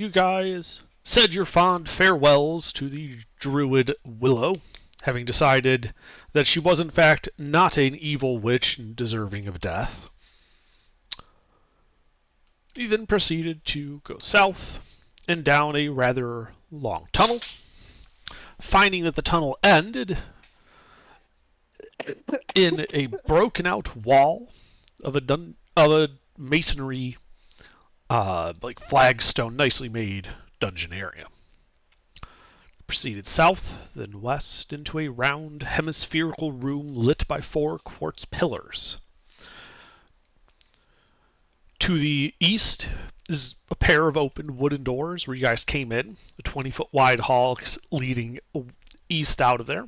You guys said your fond farewells to the druid Willow, having decided that she was in fact not an evil witch deserving of death. You then proceeded to go south and down a rather long tunnel, finding that the tunnel ended in a broken out wall of a masonry like flagstone nicely made dungeon area. Proceeded south, then west into a round hemispherical room lit by four quartz pillars. To the east is a pair of open wooden doors where you guys came in, a 20-foot wide hall leading east out of there.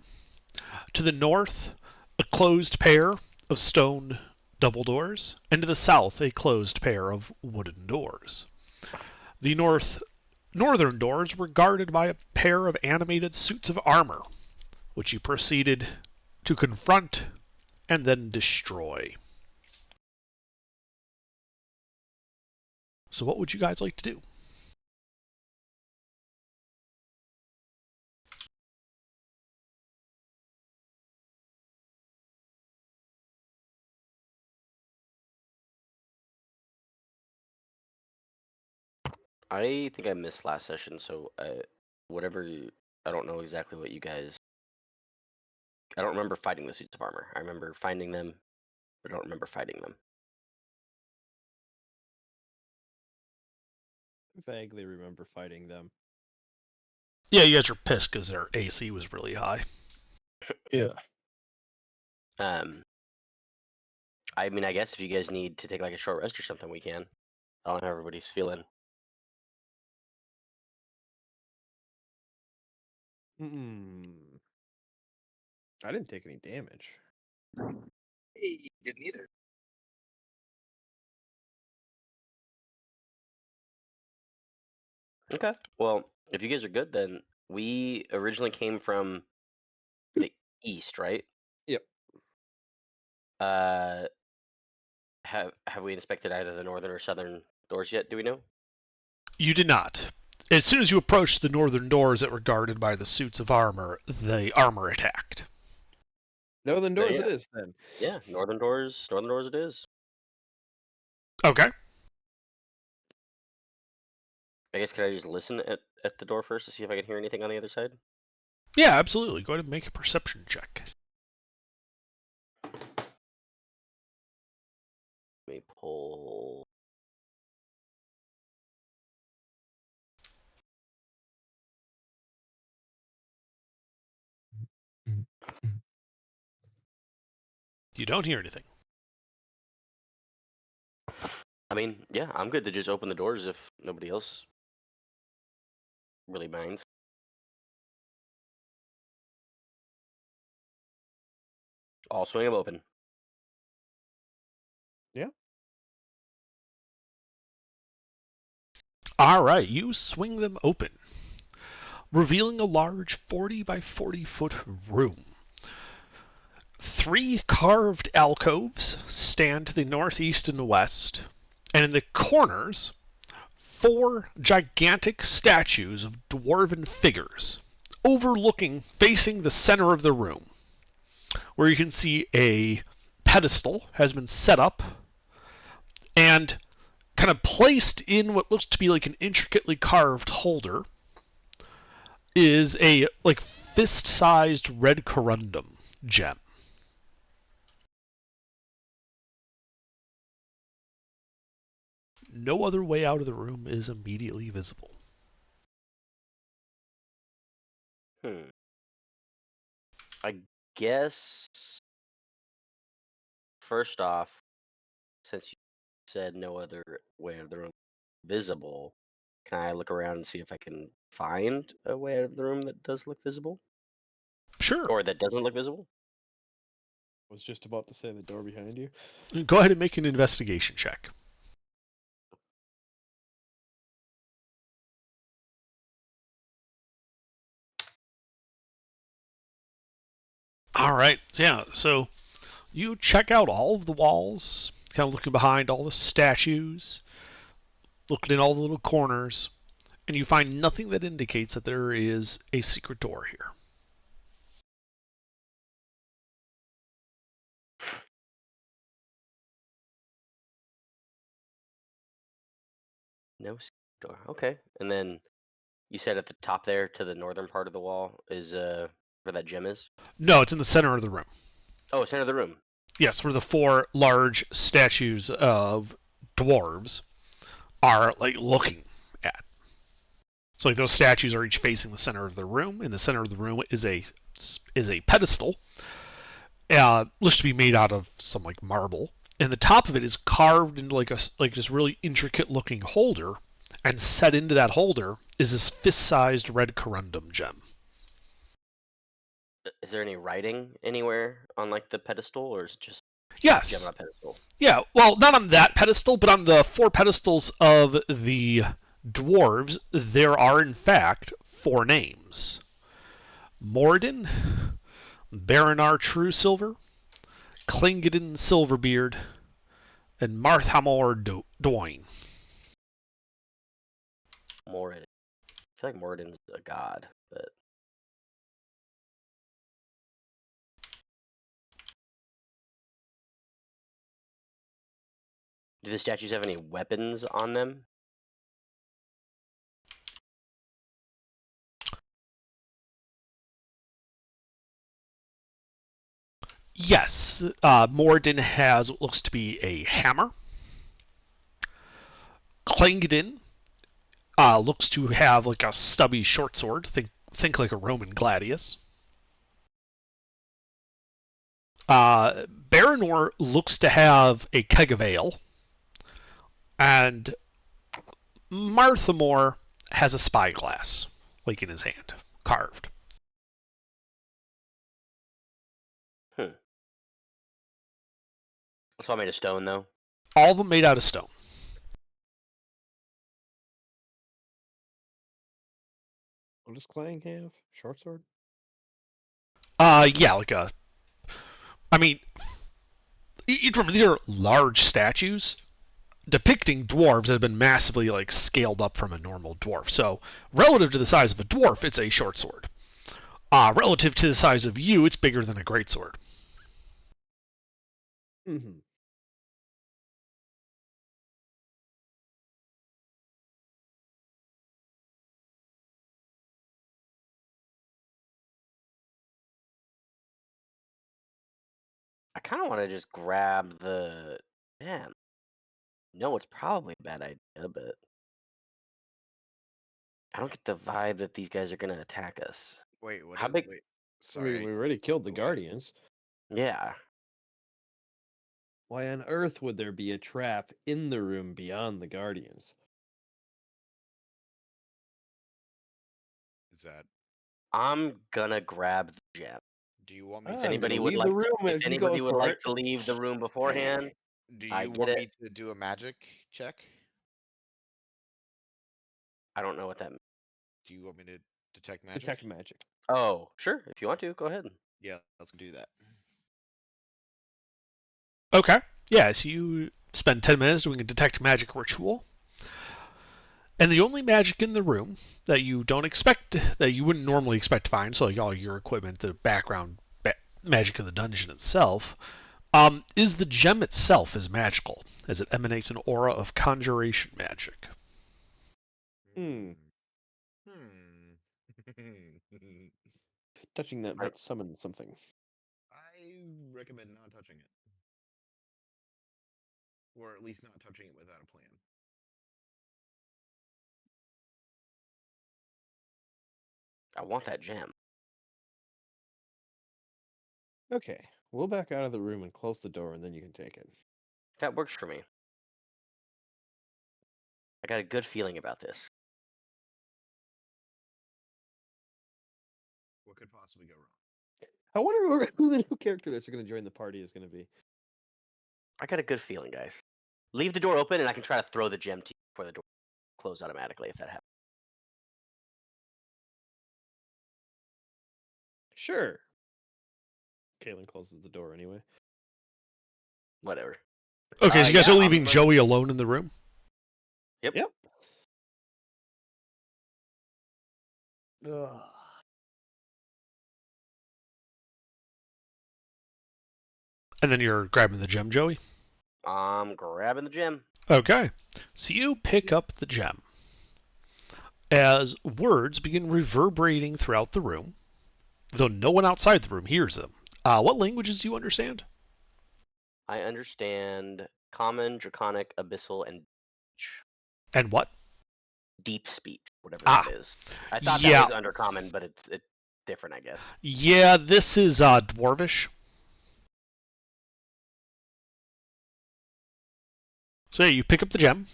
To the north, a closed pair of stone double doors, and to the south, a closed pair of wooden doors. The northern doors were guarded by a pair of animated suits of armor, which you proceeded to confront and then destroy. So what would you guys like to do? I think I missed last session, so whatever. I don't know exactly what you guys. I don't remember fighting the suits of armor. I remember finding them, but I don't remember fighting them. Vaguely remember fighting them. Yeah, you guys were pissed because their AC was really high. Yeah. I mean, I guess if you guys need to take like a short rest or something, we can. I don't know how everybody's feeling. I didn't take any damage. Hey, didn't either. Okay. Well, if you guys are good, then we originally came from the east, right? Yep. Have we inspected either the northern or southern doors yet? Do we know? You did not. As soon as you approached the northern doors that were guarded by the suits of armor, the armor attacked. Northern doors yeah. it is then. Yeah, northern doors it is. Okay. I guess could I just listen at the door first to see if I can hear anything on the other side? Yeah, absolutely. Go ahead and make a perception check. Let me pull. You don't hear anything. I mean, yeah, I'm good to just open the doors if nobody else really minds. I'll swing them open. Yeah. All right, you swing them open, revealing a large 40 by 40 foot room. 3 carved alcoves stand to the northeast and west, and in the corners, 4 gigantic statues of dwarven figures overlooking, facing the center of the room, where you can see a pedestal has been set up and kind of placed in what looks to be like an intricately carved holder is a like fist-sized red corundum gem. No other way out of the room is immediately visible. I guess first off, since you said no other way out of the room visible, can I look around and see if I can find a way out of the room that does look visible? Sure. Or that doesn't look visible? I was just about to say the door behind you. Go ahead and make an investigation check. All right. So you check out all of the walls, kind of looking behind all the statues, looking in all the little corners, and you find nothing that indicates that there is a secret door here. No door. Okay. And then you said at the top there, to the northern part of the wall, is where that gem is. No, it's in the center of the room. Oh, center of the room. Yes, where the 4 large statues of dwarves are like looking at. So like those statues are each facing the center of the room. In the center of the room is a pedestal, looks to be made out of some like marble, and the top of it is carved into like this really intricate looking holder, and set into that holder is this fist-sized red corundum gem. Is there any writing anywhere on like the pedestal, or is it just gem Yes. on a pedestal? Yeah, well, not on that pedestal, but on the 4 pedestals of the dwarves, there are in fact 4 names: Moradin, Baranar Truesilver, Clingadin Silverbeard, and Marthamor Doyne. Moradin. I feel like Moradin's a god, but do the statues have any weapons on them? Yes, Moradin has what looks to be a hammer. Clingadin looks to have like a stubby short sword. Think like a Roman gladius. Baranor looks to have a keg of ale, and Marthamor has a spyglass, like in his hand, carved. It's all made of stone, though. All of them made out of stone. What does Clang have? Short sword? Yeah, like a. I mean, you remember these are large statues depicting dwarves that have been massively like scaled up from a normal dwarf. So relative to the size of a dwarf, it's a short sword. Relative to the size of you, it's bigger than a greatsword. Mm-hmm. I kind of want to just grab the gem. No, it's probably a bad idea, but I don't get the vibe that these guys are gonna attack us. Wait, what How is? big? Wait, I sorry. mean, we already killed the Okay. Guardians. Yeah. Why on earth would there be a trap in the room beyond the Guardians? Is that? I'm gonna grab the gem. Do you want me Ah, to? I'm Anybody gonna would leave like the room if if you anybody go would for like it. to leave the room beforehand, Do I you get want it. me to do a magic check? I don't know what that means. Do you want me to detect magic? Detect magic. Oh, sure. If you want to, go ahead. Yeah, let's do that. Okay. Yeah, so you spend 10 minutes doing a detect magic ritual. And the only magic in the room that you don't expect, that you wouldn't normally expect to find, so like all your equipment, the background magic of the dungeon itself, is the gem itself is magical, as it emanates an aura of conjuration magic. Hmm. Hmm. Touching that might summon something. I recommend not touching it. Or at least not touching it without a plan. I want that gem. Okay, we'll back out of the room and close the door, and then you can take it. That works for me. I got a good feeling about this. What could possibly go wrong? I wonder who the new character that's going to join the party is going to be. I got a good feeling, guys. Leave the door open, and I can try to throw the gem to you before the door closes automatically if that happens. Sure. Kaylin closes the door anyway. Whatever. Okay, so you guys yeah, are I'm leaving gonna- Joey alone in the room? Yep. Yep. Ugh. And then you're grabbing the gem, Joey? I'm grabbing the gem. Okay. So you pick up the gem. As words begin reverberating throughout the room, though no one outside the room hears them. What languages do you understand? I understand Common, Draconic, Abyssal, and And what? Deep Speech, whatever Ah. that is. I thought Yeah. that was Undercommon, but it's different, I guess. Yeah, this is Dwarvish. So yeah, you pick up the gem.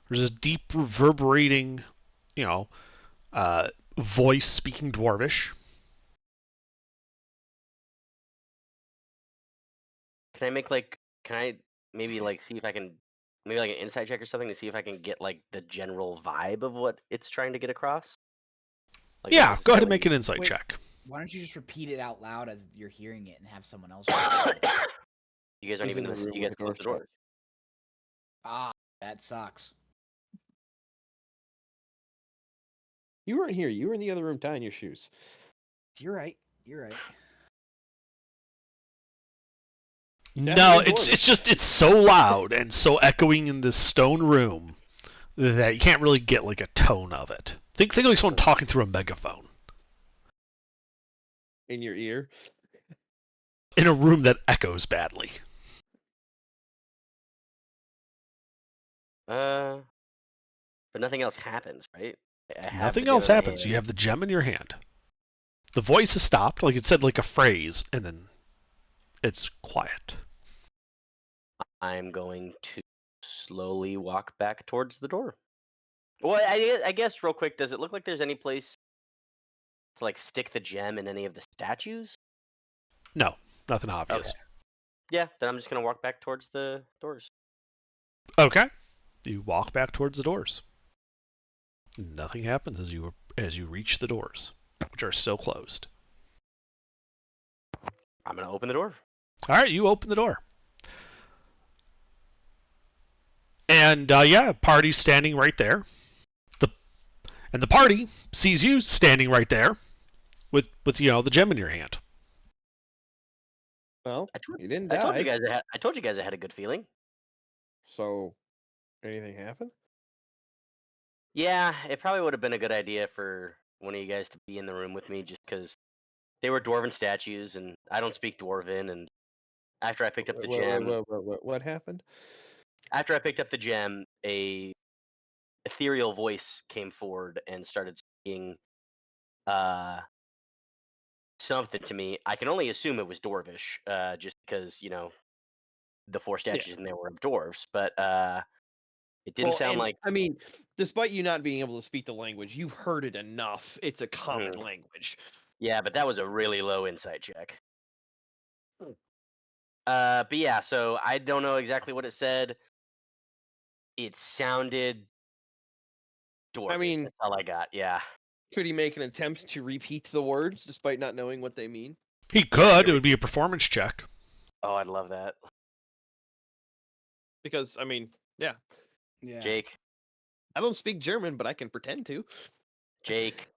There's a deep reverberating, voice speaking Dwarvish. Can I maybe see if I can, maybe an insight check or something to see if I can get the general vibe of what it's trying to get across? Yeah, go ahead and necessarily- make an insight Wait. check. Why don't you just repeat it out loud as you're hearing it and have someone else? You guys aren't He's even in the room you with guys the close the door shut. doors. Ah, that sucks. You weren't here. You were in the other room tying your shoes. You're right. You're right. No, Definitely it's so loud and so echoing in this stone room that you can't really get a tone of it. Think like someone talking through a megaphone In your ear. in a room that echoes badly. But nothing else happens, right? I have Nothing the gem else in my happens. hand. You have the gem in your hand. The voice is stopped, like it said a phrase, and then it's quiet. I'm going to slowly walk back towards the door. Well, I guess real quick, does it look like there's any place to stick the gem in any of the statues? No, nothing obvious. Okay. Yeah, then I'm just gonna walk back towards the doors. Okay. You walk back towards the doors. Nothing happens as you reach the doors, which are still closed. I'm gonna open the door. All right, you open the door. And party's standing right there. The party sees you standing right there with the gem in your hand. Well, I told, you didn't I die. told you guys I had a good feeling. So, anything happen? Yeah, it probably would have been a good idea for one of you guys to be in the room with me, just because they were dwarven statues, and I don't speak dwarven. And after I picked up the gem, What happened? after I picked up the gem, a ethereal voice came forward and started speaking something to me. I can only assume it was dwarvish, just because the four statues in there were of dwarves, but it didn't sound like. I mean, despite you not being able to speak the language, you've heard it enough. It's a common language. Yeah, but that was a really low insight check. But yeah, so I don't know exactly what it said. It sounded dwarvish. I mean, that's all I got. Yeah. could he make an attempt to repeat the words despite not knowing what they mean? He could. It would be a performance check. Oh, I'd love that. Because, I mean, yeah. Yeah. Jake. I don't speak German, but I can pretend to. Jake.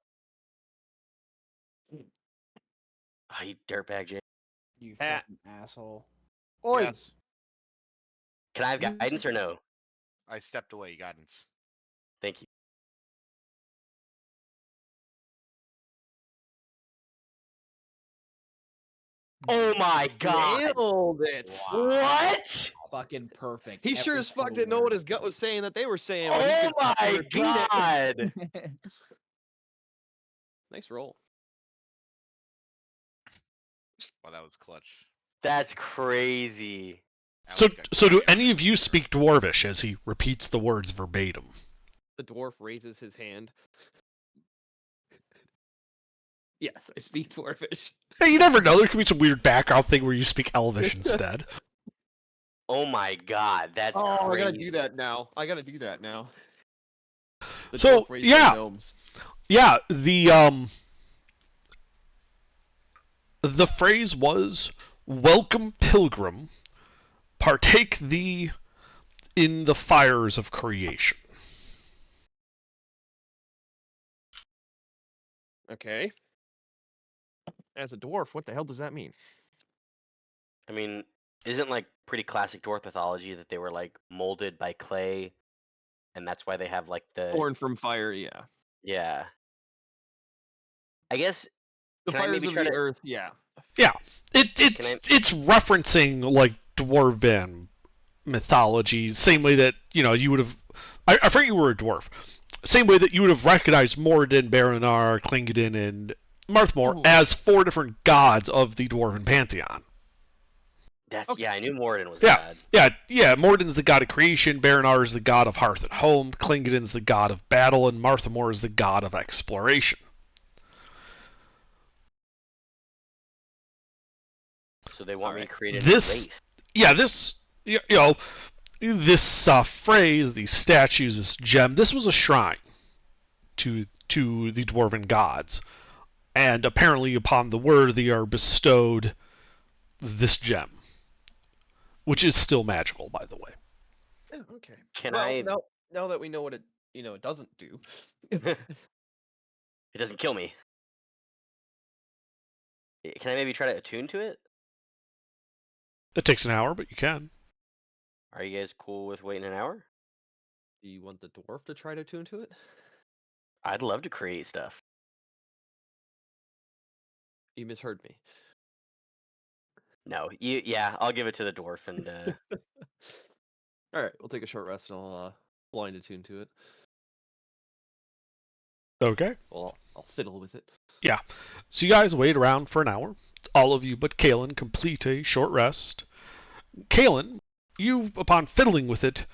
Oh, you dirtbag, Jake. You Ah. fucking asshole. Oi. Yes. Can I have guidance or no? I stepped away, guidance. Thank you. Oh my god! Nailed it. What? Fucking perfect. He sure Every as fuck single didn't know what word. his gut was saying that they were saying. when he Oh could my repeat it. god! Nice roll. Well, that was clutch. That's crazy. So Alex got do carried any away. of you speak Dwarvish as he repeats the words verbatim? The dwarf raises his hand. Yes, I speak dwarfish. Hey, you never know. There could be some weird background thing where you speak Elvish instead. Oh my god, that's Oh, crazy. I gotta do that now. The So, dwarf raised yeah. the gnomes. Yeah, the phrase was, "Welcome, pilgrim, partake thee in the fires of creation." Okay. As a dwarf, what the hell does that mean? I mean, isn't like pretty classic dwarf mythology that they were like molded by clay, and that's why they have like the Born from fire, yeah. yeah. I guess The can I fires maybe of try the to earth, yeah. Yeah, can I it's referencing like dwarven mythology, same way that you would have. I forget you were a dwarf. Same way that you would have recognized Moradin, Baranar, Clingedin, and Marthmore Ooh. as 4 different gods of the dwarven pantheon. that's Okay. yeah, I knew Moradin was Yeah, bad. yeah. Moradin's the god of creation. Baranar is the god of hearth and home. Clingedin's the god of battle, and Marthmore is the god of exploration. So they want me to create a new This, race. yeah, this, this phrase, these statues, this gem. This was a shrine to the dwarven gods, and apparently, upon the worthy are bestowed this gem, which is still magical, by the way. Yeah, okay. Can well, I now that we know what it doesn't do. It doesn't kill me. Can I maybe try to attune to it? It takes an hour, but you can. Are you guys cool with waiting an hour? Do you want the dwarf to try to tune to it? I'd love to create stuff. You misheard me. No, yeah, I'll give it to the dwarf and All right, we'll take a short rest and I'll blind attune to it. Okay. Well, I'll fiddle with it. Yeah. So you guys wait around for an hour. All of you but Kalen complete a short rest. Kalen, you, upon fiddling with it,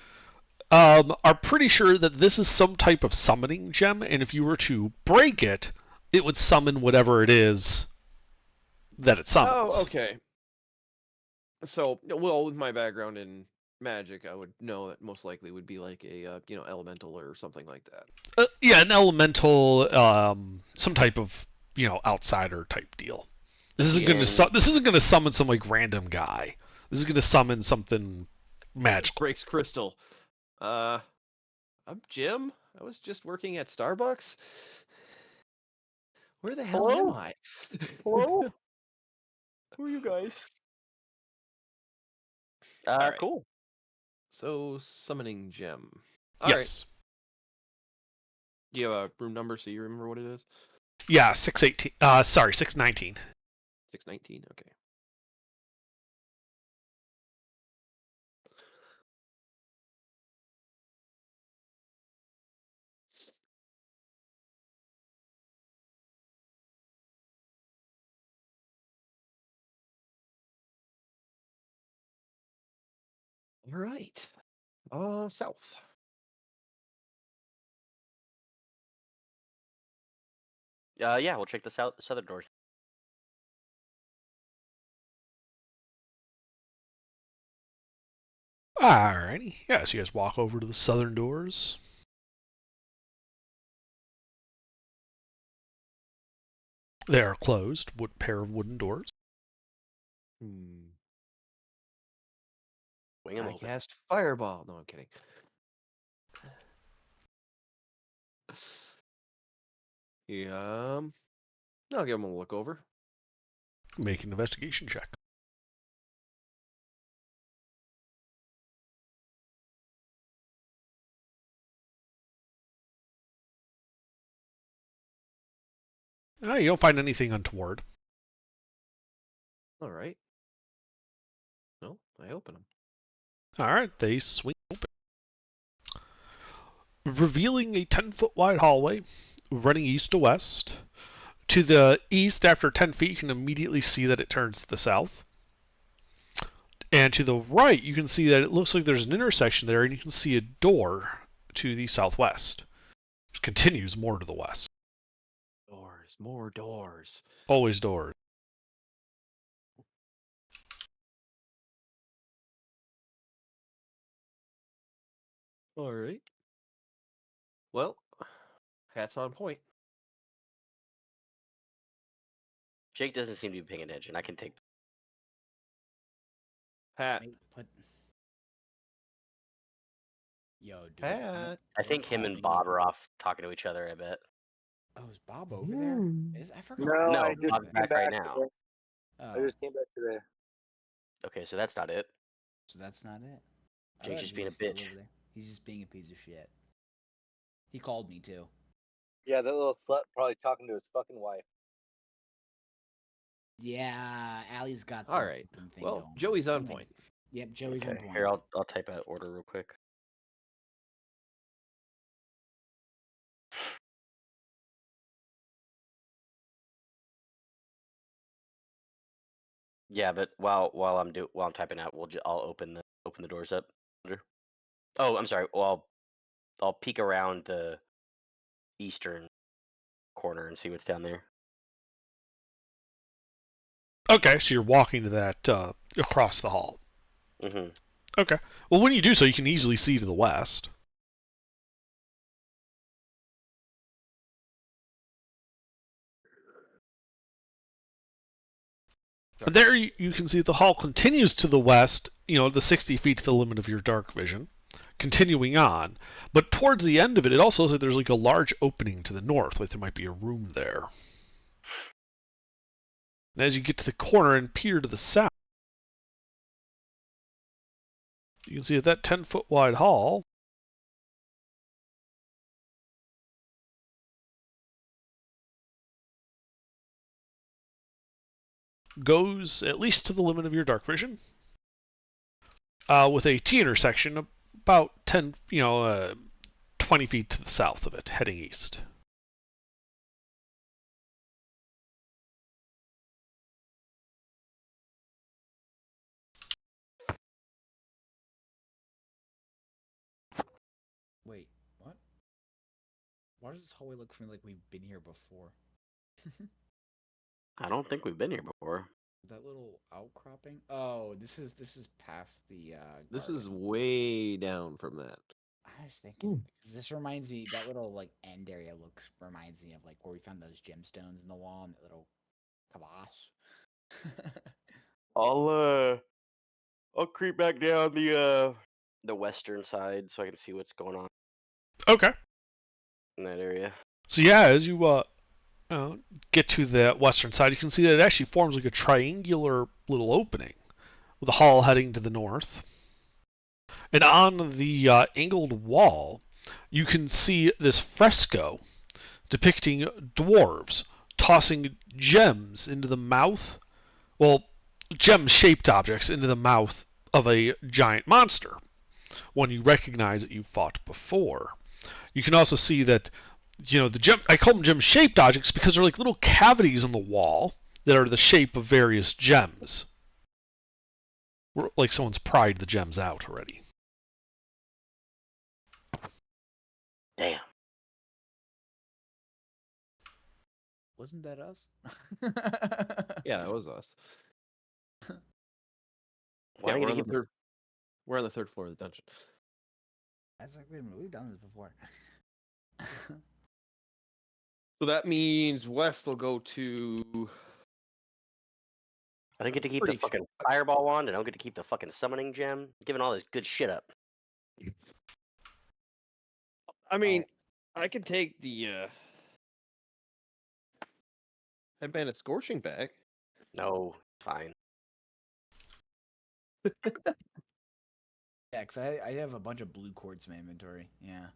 are pretty sure that this is some type of summoning gem, and if you were to break it, it would summon whatever it is that it summons. Oh, okay. So, well, with my background in magic, I would know that most likely would be like a elemental or something like that. Yeah, an elemental, some type of outsider type deal. This isn't going to this isn't going to summon some like random guy. This is going to summon something magical. Breaks crystal. I'm Jim. I was just working at Starbucks. Where the hell am I? Hello? Who are you guys? Alright. Cool. So, summoning gem. All right. Yes. Do you have a room number so you remember what it is? Yeah, 618. Sorry, 619. 619. Okay. All right. South. Yeah, we'll check the southern doors. Alrighty. Yeah, so you guys walk over to the southern doors. They are closed. Pair of wooden doors. Hmm. Wing 'em I open. cast fireball. No, I'm kidding. Yeah. I'll give him a look over. Make an investigation check. You don't find anything untoward. All right. No, I open them. Alright, they swing open, revealing a 10-foot wide hallway running east to west. To the east, after 10 feet, you can immediately see that it turns to the south. And to the right, you can see that it looks like there's an intersection there, and you can see a door to the southwest. It continues more to the west. Doors, more doors. Always doors. All right. Well, hat's on point. Jake doesn't seem to be paying attention. I can take. Hat. Wait, put. Yo, dude. Hat. I think him and Holding Bob it. are off talking to each other. I bet. Oh, is Bob over there? I forgot. No, No, I just Bob's came back back right now. today. Oh, I just came back today. Okay, so that's not it. so that's not it. I Jake's thought just he being a was still bitch. over there. He's just being a piece of shit. He called me too. Yeah, that little slut probably talking to his fucking wife. Yeah, Allie's got some All right. fucking thing Well, going. Joey's on Oh my- point. Yep, Joey's on Okay, point. here I'll type out order real quick. Yeah, but while I'm typing out, I'll open the doors up. Oh, I'm sorry. Well, I'll peek around the eastern corner and see what's down there. Okay, so you're walking to that across the hall. Mm-hmm. Okay. Well, when you do so, you can easily see to the west. And there you can see the hall continues to the west, the 60 feet to the limit of your dark vision, continuing on. But towards the end of it, it also looks like there's like a large opening to the north, like there might be a room there. And as you get to the corner and peer to the south, you can see that 10-foot wide hall goes at least to the limit of your dark vision, with a T intersection about 20 feet to the south of it, heading east. Wait, what? Why does this hallway look for me like we've been here before? I don't think we've been here before. That little outcropping? Oh, this is past the This is garden. way down from that. I was thinking because this reminds me that little like end area reminds me of like where we found those gemstones in the wall and that little caboose. I'll creep back down the western side so I can see what's going on Okay. in that area. So yeah, as you get to the western side, you can see that it actually forms like a triangular little opening, with a hall heading to the north. And on the angled wall, you can see this fresco depicting dwarves tossing gems into the mouth, gem-shaped objects into the mouth of a giant monster, one you recognize that you fought before. You can also see that, I call them gem-shaped objects because they're like little cavities on the wall that are the shape of various gems. Like someone's pried the gems out already. Damn. Wasn't that us? Yeah, that was us. Why Yeah, are you we're gonna on the keep third. We're on the third floor of the dungeon. I was like, wait a minute, we've done this before. So that means West will go to. I don't get to keep the Pretty fucking fireball wand, and I don't get to keep the fucking summoning gem. Giving all this good shit up. I mean, I could take the headband of scorching back. No, fine. Yeah, because I have a bunch of blue quartz in my inventory. Yeah.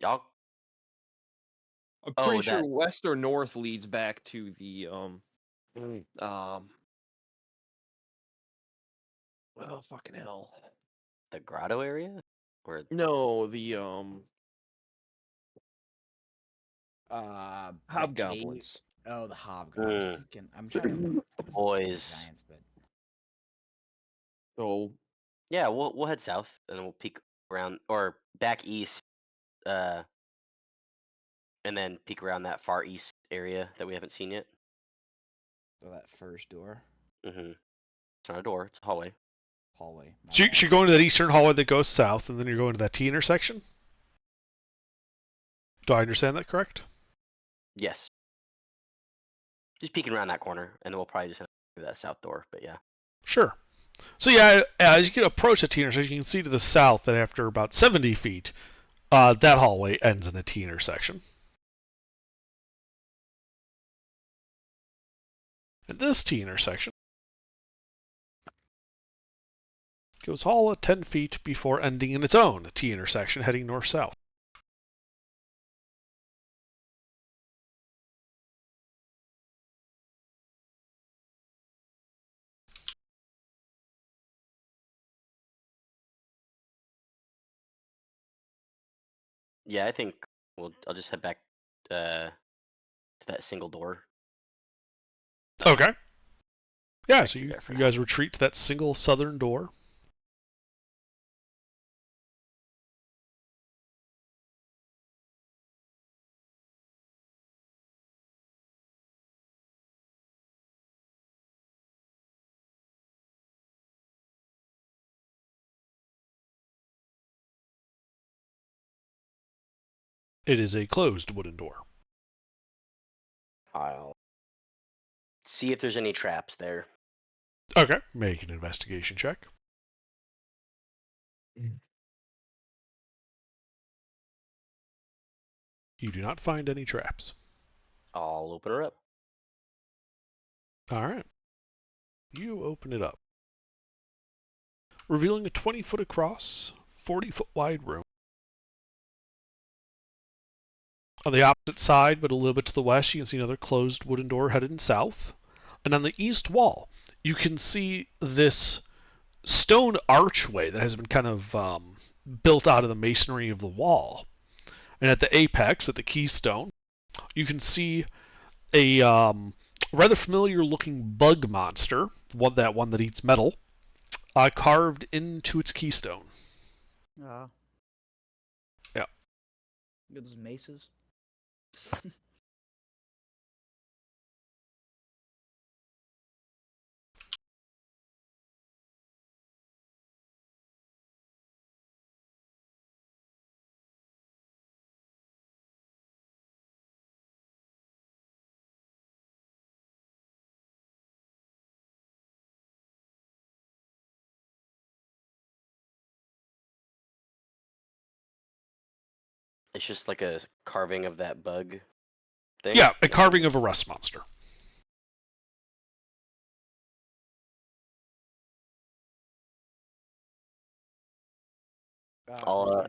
Y'all. I'm Oh, pretty sure that- west or north leads back to the well, fucking hell. The grotto area? Or No, the The hobgoblins. cave- Oh, the hobgoblins. I was thinking, I'm trying to remember. if it was the Boys. Giants, but So yeah, we'll head south and then we'll peek around or back east, and then peek around that far east area that we haven't seen yet. oh, that first door, Mm-hmm. It's not a door; it's a hallway. hallway. my So bad. you're going to that eastern hallway that goes south, and then you're going to that T intersection? Do I understand that correct? Yes. Just peeking around that corner, and then we'll probably just head through that south door. But yeah. Sure. So yeah, as you get approach that T intersection, you can see to the south that after about 70 feet, That hallway ends in a T intersection. And this T intersection goes all at 10 feet before ending in its own T intersection heading north-south. Yeah, I think I'll just head back to that single door. Okay. Yeah, so you you there for guys retreat to that single southern door. It is a closed wooden door. I'll see if there's any traps there. Okay. Make an investigation check. You do not find any traps. I'll open her up. All right. You open it up, revealing a 20-foot across, 40-foot wide room. On the opposite side, but a little bit to the west, you can see another closed wooden door headed south. And on the east wall, you can see this stone archway that has been kind of built out of the masonry of the wall. And at the apex, at the keystone, you can see a rather familiar-looking bug monster, one that eats metal, carved into its keystone. Yeah. Get those maces. It's just like a carving of that bug thing. Yeah, a carving of a rust monster. I'll,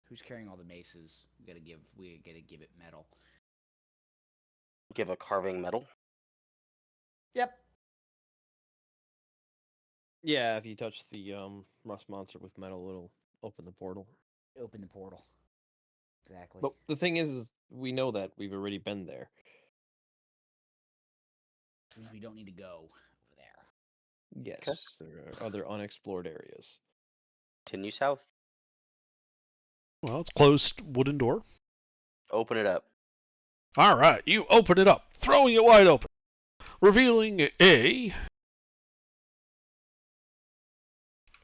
Who's carrying all the maces? We gotta give it metal. give a carving metal. Yep. Yeah, if you touch the rust monster with metal, it'll open the portal. Open the portal. Exactly. But the thing is we know that we've already been there. We don't need to go over there. Yes, there are other unexplored areas. Continue south. Well, it's closed wooden door. Open it up. All right, you open it up, throwing it wide open, revealing a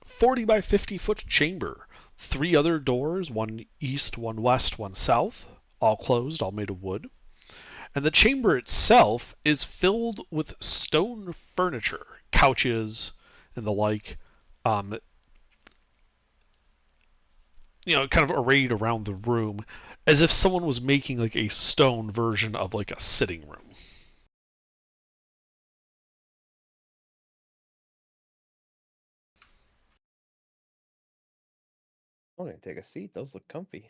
40 by 50 foot chamber. 3 other doors, one east, one west, one south, all closed, all made of wood. And the chamber itself is filled with stone furniture, couches, and the like, kind of arrayed around the room, as if someone was making like a stone version of like a sitting room. I'm gonna take a seat. Those look comfy.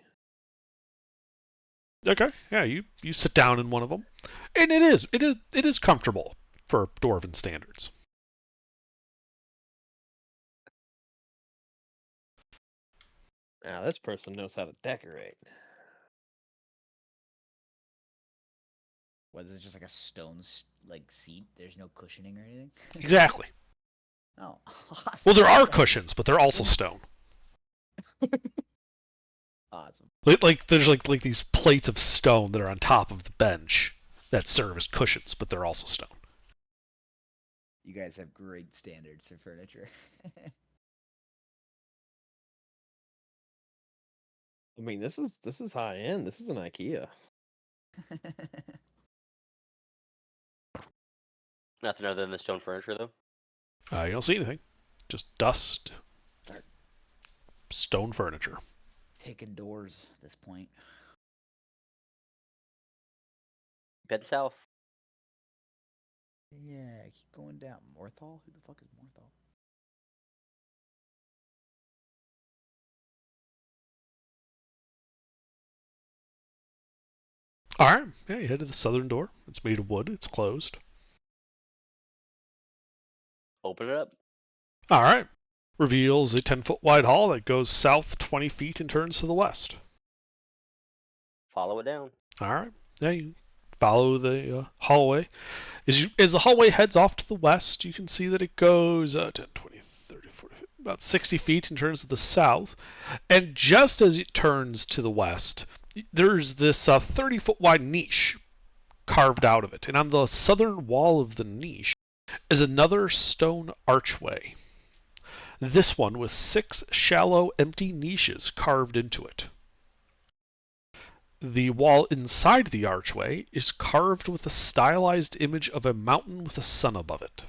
Okay, yeah, you sit down in one of them, and it is comfortable for dwarven standards. Now this person knows how to decorate. What is it? Just like a stone seat? There's no cushioning or anything. Exactly. Oh. Well, there are cushions, but they're also stone. Awesome. Like there's like these plates of stone that are on top of the bench that serve as cushions, but they're also stone. You guys have great standards for furniture. I mean, this is high end. This is an IKEA. Nothing other than the stone furniture, though. You don't see anything, just dust, stone furniture. picking doors at this point. Head south. Yeah, keep going down. Morthal? Who the fuck is Morthal? All right. Yeah, you head to the southern door. It's made of wood. It's closed. Open it up. All right. Reveals a 10-foot wide hall that goes south 20 feet and turns to the west. Follow it down. All right. Yeah, you follow the hallway. As the hallway heads off to the west, you can see that it goes 10, 20, 30, 40, about 60 feet and turns to the south. And just as it turns to the west, there's this 30-foot wide niche carved out of it. And on the southern wall of the niche is another stone archway. This one with 6 shallow, empty niches carved into it. The wall inside the archway is carved with a stylized image of a mountain with a sun above it.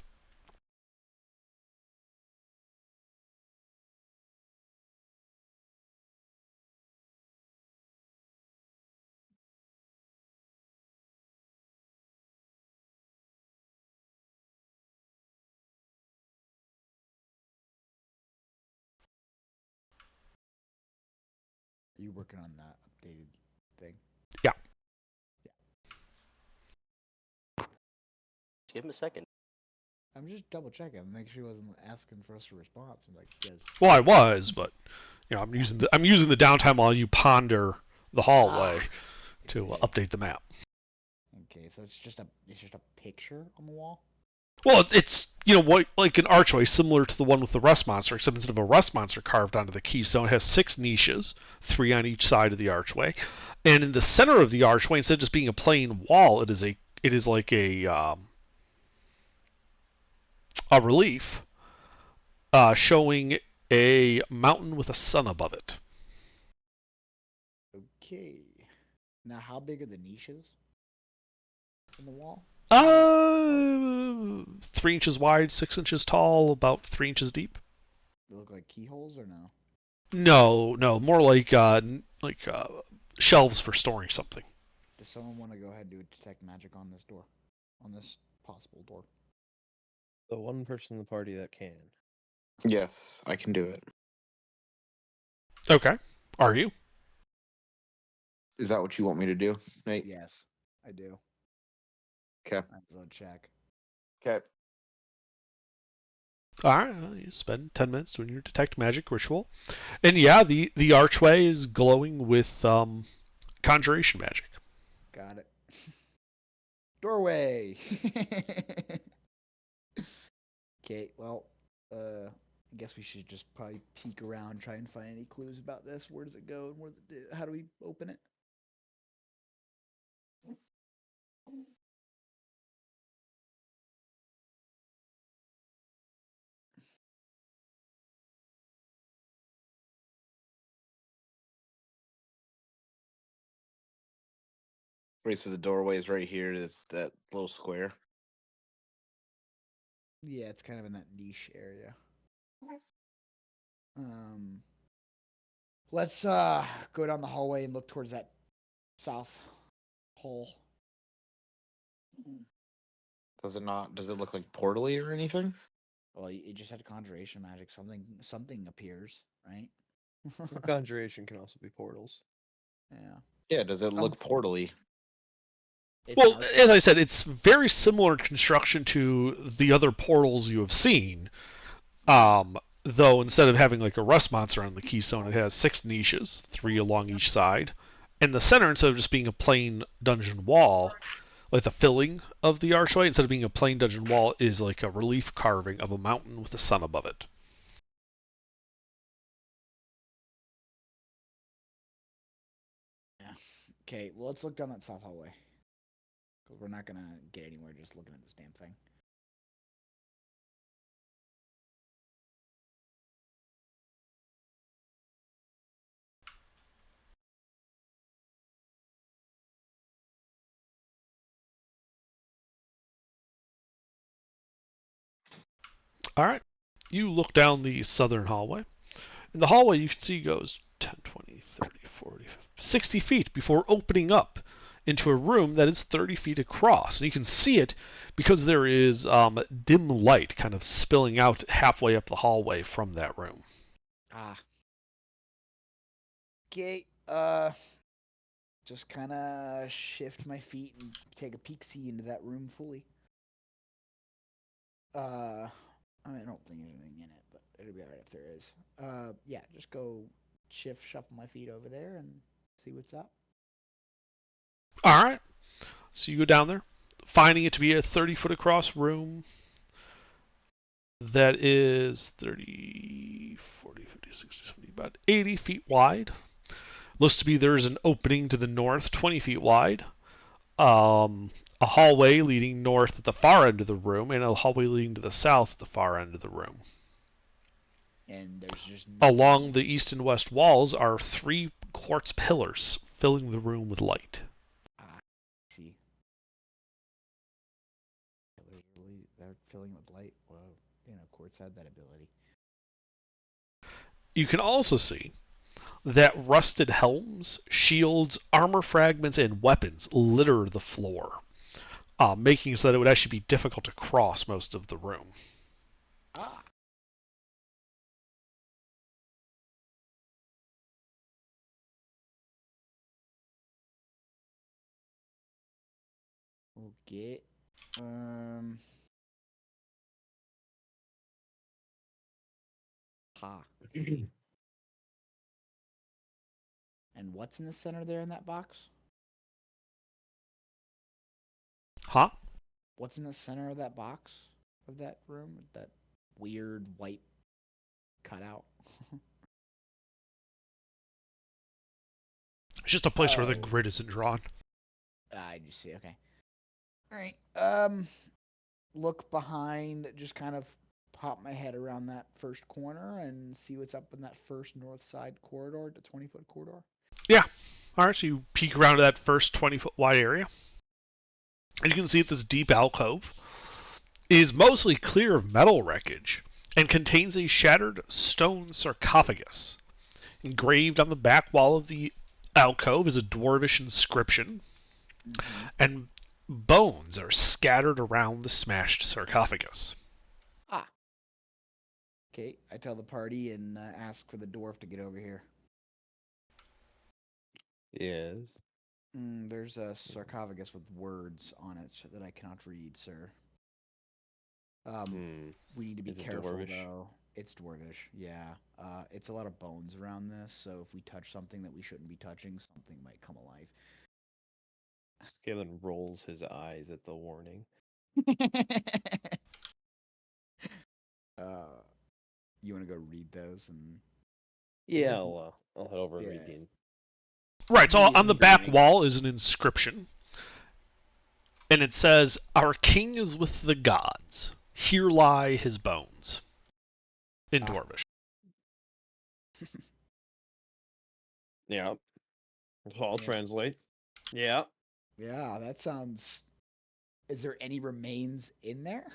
Are you working on that updated thing? Yeah. Give him a second. I'm just double checking, make sure he wasn't asking for us a response. I'm like, yes. Well, I was, but I'm using the downtime while you ponder the hallway to update the map. Okay, so it's just a picture on the wall. Well, it's like an archway similar to the one with the rust monster, except instead of a rust monster carved onto the keystone, it has 6 niches, 3 on each side of the archway, and in the center of the archway, instead of just being a plain wall, it is like a relief showing a mountain with a sun above it. Okay. Now, how big are the niches in the wall? 3 inches wide, 6 inches tall, about 3 inches deep. They look like keyholes or no? No, more like shelves for storing something. Does someone want to go ahead and do a detect magic on this door? On this possible door? The one person in the party that can. Yes, I can do it. Okay. Are you? Is that what you want me to do, Nate? Yes, I do. Okay. I will check. Okay. Alright, you spend 10 minutes doing your detect magic ritual. And yeah, the archway is glowing with conjuration magic. Got it. Doorway! Okay, well, I guess we should just probably peek around, try and find any clues about this. Where does it go, and how do we open it? Right, so the doorway is right here. Is that little square? Yeah, it's kind of in that niche area. Let's go down the hallway and look towards that south hole. Does it not? Does it look like portally or anything? Well, it just had conjuration magic. Something appears, right? Conjuration can also be portals. Yeah. Yeah. Does it look portally? Well, as I said, it's very similar in construction to the other portals you have seen. Though instead of having like a rust monster on the keystone, it has 6 niches, 3 along each side. And the center, instead of just being a plain dungeon wall, like the filling of the archway, instead of being a plain dungeon wall, is like a relief carving of a mountain with the sun above it. Yeah. Okay, well, let's look down that south hallway. 'Cause we're not going to get anywhere just looking at this damn thing. All right. You look down the southern hallway. And the hallway you can see goes 10, 20, 30, 40, 50, 60 feet before opening up into a room that is 30 feet across. And you can see it because there is dim light kind of spilling out halfway up the hallway from that room. Ah. Okay, just kind of shift my feet and take a peek-see into that room fully. I don't think there's anything in it, but it'll be alright if there is. Yeah, just go shuffle my feet over there and see what's up. All right. So you go down there, finding it to be a 30-foot across room that is 30, 40, 50, 60, 70, about 80 feet wide. Looks to be there's an opening to the north, 20 feet wide. A hallway leading north at the far end of the room, and a hallway leading to the south at the far end of the room. And there's just Along the east and west walls are 3 quartz pillars filling the room with light. See. They're filling with light. Whoa. Quartz had that ability. You can also see that rusted helms, shields, armor fragments, and weapons litter the floor, making it so that it would actually be difficult to cross most of the room. Ah. Okay. Ha. And what's in the center there in that box? Huh? What's in the center of that box of that room? That weird white cutout. It's just a place where the Oh. grid isn't drawn. I just see. Okay. All right. Look behind. Just kind of pop my head around that first corner and see what's up in that first north side corridor, the 20-foot corridor. All right, so you peek around to that first 20-foot wide area. And you can see that this deep alcove is mostly clear of metal wreckage and contains a shattered stone sarcophagus. Engraved on the back wall of the alcove is a dwarvish inscription, and bones are scattered around the smashed sarcophagus. Ah. Okay, I tell the party and ask for the dwarf to get over here. Yes. There's a sarcophagus with words on it that I cannot read, sir. We need to be Is it careful, dwarvish? though. It's dwarvish, yeah. It's a lot of bones around this, so if we touch something that we shouldn't be touching, something might come alive. Galen rolls his eyes at the warning. You want to go read those and Yeah, I'll head over and read Yeah. the. Right, so on the back Engraving. wall is an inscription. And it says, "Our king is with the gods. Here lie his bones." In Ah. dwarvish. Yeah. So I'll Yeah. translate. Yeah. Yeah, that sounds. Is there any remains in there?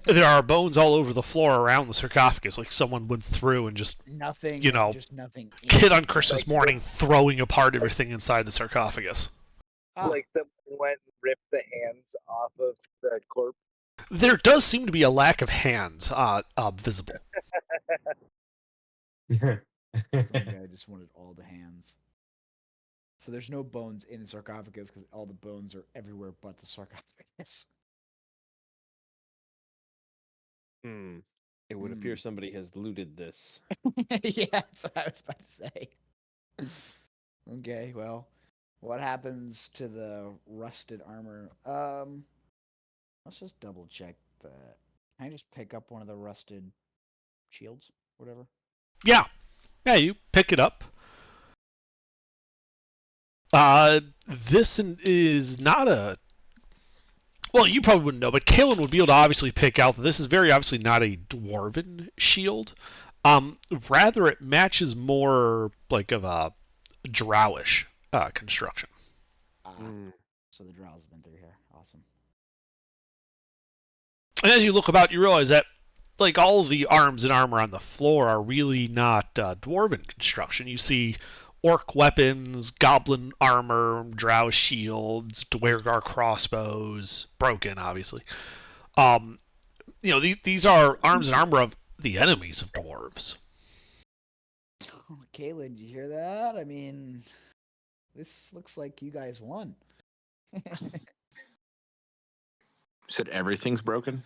There are bones all over the floor around the sarcophagus, like someone went through and just Nothing. You know, just nothing. in kid it. on Christmas Like- morning throwing apart everything inside the sarcophagus. Ah, Like someone went and ripped the hands off of the corpse. There does seem to be a lack of hands visible. some guy just wanted all the hands. So there's no bones in the sarcophagus because all the bones are everywhere but the sarcophagus. It would appear somebody has looted this. Yeah, that's what I was about to say. Okay, well, what happens to the rusted armor? Let's just double check that. Can I just pick up one of the rusted shields? Whatever. Yeah, you pick it up. This is not a. Well, you probably wouldn't know, but Kalen would be able to obviously pick out that this is very obviously not a dwarven shield. Rather, it matches more like of a drowish construction. So the drows have been through here. Awesome. And as you look about, you realize that like all the arms and armor on the floor are really not dwarven construction. You see orc weapons, goblin armor, drow shields, dwergar crossbows, broken, obviously. These are arms and armor of the enemies of dwarves. Kaylin, did you hear that? I mean, this looks like you guys won. Said everything's broken.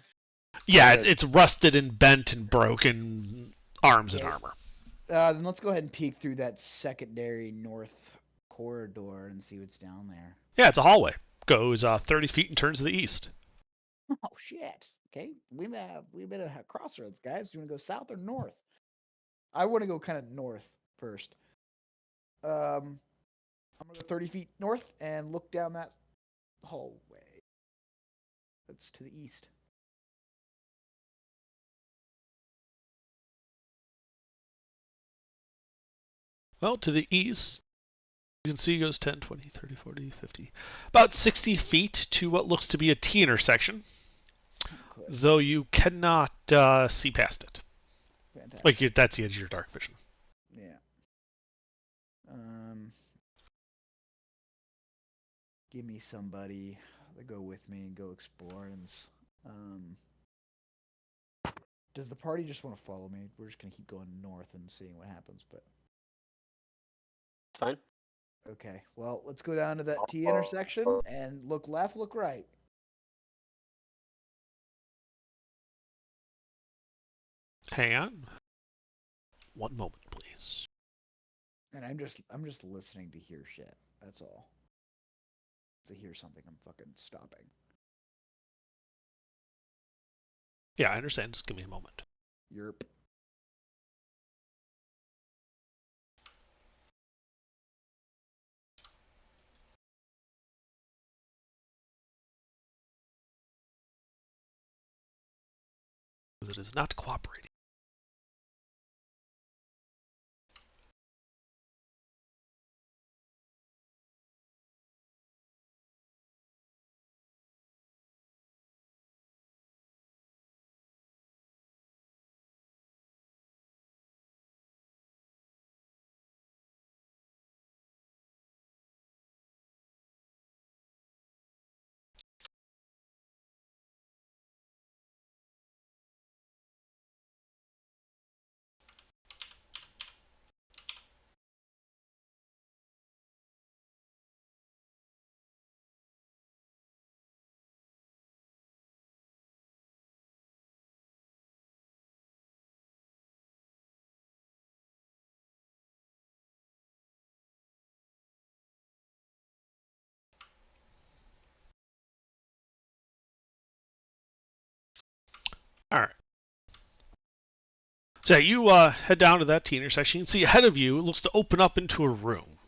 Yeah, it's rusted and bent and broken arms and Okay. armor. Then let's go ahead and peek through that secondary north corridor and see what's down there. Yeah, it's a hallway. Goes 30 feet and turns to the east. Oh shit! Okay, we've been at a crossroads, guys. Do you want to go south or north? I want to go kind of north first. I'm gonna go 30 feet north and look down that hallway. That's to the east. Well, to the east, you can see it goes 10, 20, 30, 40, 50. About 60 feet to what looks to be a T intersection, Okay, though you cannot see past it. fantastic. Like, that's the edge of your dark vision. Yeah. Give me somebody to go with me and go exploring. Does the party just want to follow me? We're just gonna keep going north and seeing what happens. But Fine. okay, well, let's go down to that T intersection and look left, look right. Hang on. One moment, please. And I'm just listening to hear shit. That's all. To hear something, I'm fucking stopping. Yeah, I understand. Just give me a moment. Yerp. Because it is not cooperating. All right. So you head down to that T intersection. You can see ahead of you, it looks to open up into a room,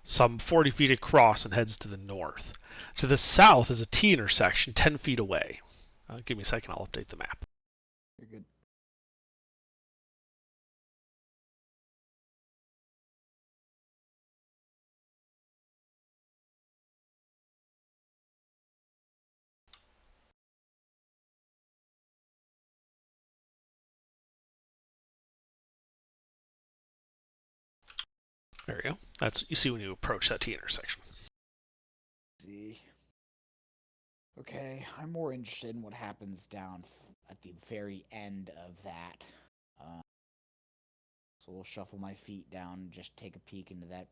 some 40 feet across, and heads to the north. To the south is a T intersection 10 feet away. Give me a second, I'll update the map. You're good. There you go. That's what you see when you approach that T intersection. See. Okay, I'm more interested in what happens down at the very end of that. So we'll shuffle my feet down and just take a peek into that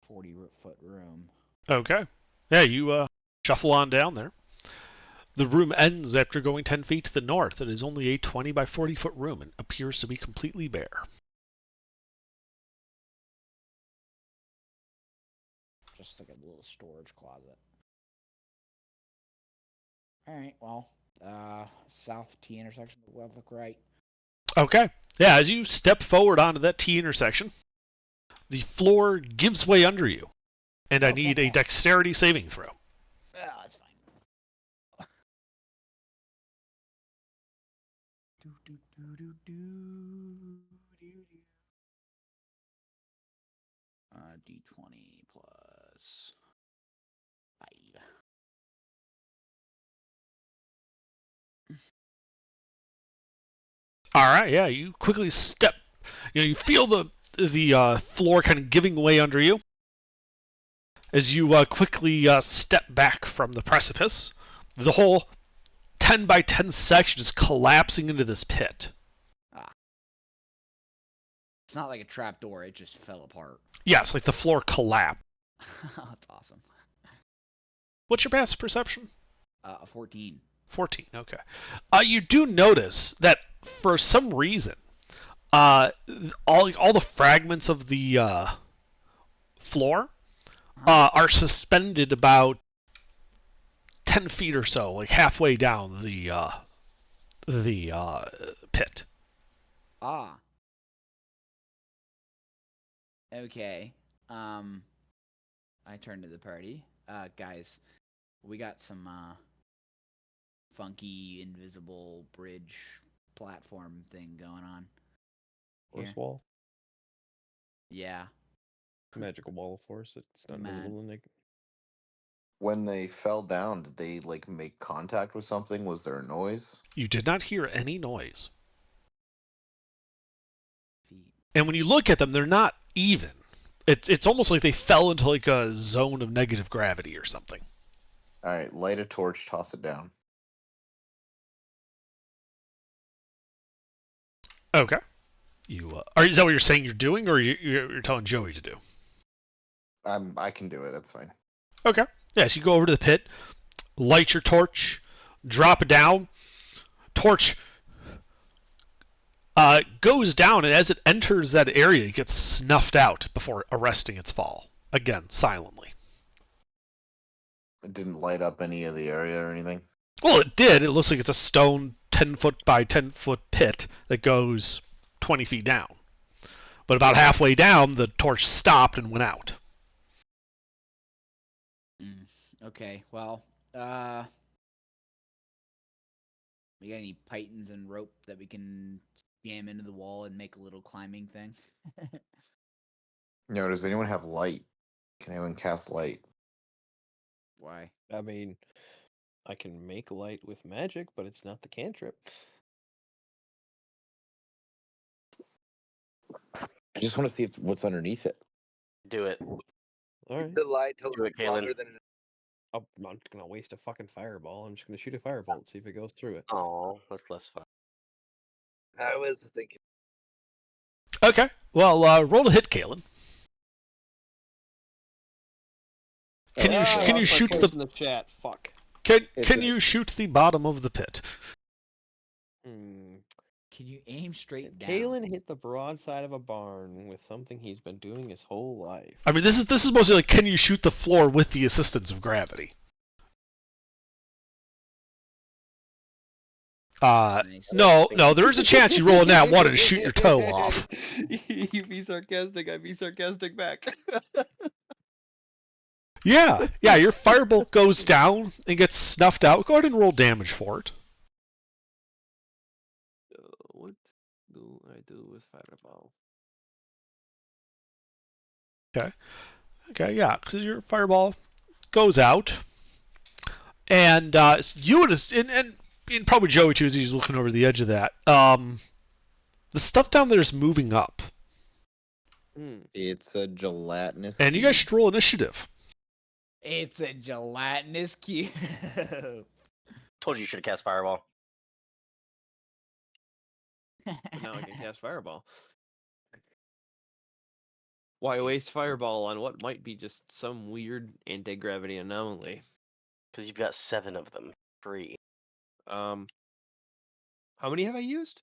40-foot room. Okay. Yeah, you shuffle on down there. The room ends after going 10 feet to the north. It is only a 20 by 40 foot room and appears to be completely bare. Just like a little storage closet. Alright, well, south T intersection, left, look right. Okay. Yeah, as you step forward onto that T intersection, the floor gives way under you. And I need a dexterity saving throw. Oh, that's fine. D20 plus 5. All right, yeah, you quickly step. You feel the floor kind of giving way under you as you quickly step back from the precipice. The whole 10 by 10 section is collapsing into this pit. It's not like a trap door; it just fell apart. Yes, like the floor collapsed. That's awesome. What's your passive perception? 14. 14, okay. You do notice that for some reason, all the fragments of the floor are suspended about 10 feet or so, like halfway down the pit. Ah. Okay. I turn to the party. Guys, we got some funky invisible bridge platform thing going on. Force Here. wall. Yeah. Magical wall of force. It's not Man. invisible. And When they fell down, did they like make contact with something? Was there a noise? You did not hear any noise. Feet. And when you look at them, they're not even. It's almost like they fell into like a zone of negative gravity or something. All right, light a torch, toss it down. Okay. Is that what you're saying you're doing, or you're telling Joey to do? I can do it. That's fine. Okay. Yeah, so you go over to the pit, light your torch, drop it down. Torch goes down, and as it enters that area, it gets snuffed out before arresting its fall. Again, silently. It didn't light up any of the area or anything. Well, it did. It looks like it's a stone 10-foot by 10-foot pit that goes 20 feet down. But about halfway down, the torch stopped and went out. Okay, well, we got any pythons and rope that we can jam into the wall and make a little climbing thing? No, does anyone have light? Can anyone cast light? Why? I mean, I can make light with magic, but it's not the cantrip. I just want to see what's underneath it. Do it. All right. The light till Do it, it's longer Kalen. than I'm not gonna waste a fucking fireball. I'm just gonna shoot a firebolt, see if it goes through it. Oh, that's less fun. I was thinking. Okay. Well, roll a hit, Kalen. Can you Ah, can you lost my shoot place the in the chat? Fuck. can It's can a- you shoot the bottom of the pit? Can you aim straight down? Kalen hit the broadside of a barn with something he's been doing his whole life. I mean, this is mostly like, can you shoot the floor with the assistance of gravity? Nice. No, there is a chance you roll a nat 1 and shoot your toe off. You be sarcastic, I be sarcastic back. Yeah, your firebolt goes down and gets snuffed out. Go ahead and roll damage for it. What do I do with fireball? Okay, yeah, because your fireball goes out, and you and probably Joey too, as he's looking over the edge of that. The stuff down there is moving up, It's a gelatinous. and you guys should roll initiative. It's a gelatinous cube. Told you you should have cast Fireball. But now I can cast fireball. Why waste fireball on what might be just some weird anti-gravity anomaly? Because you've got 7 of them free. How many have I used?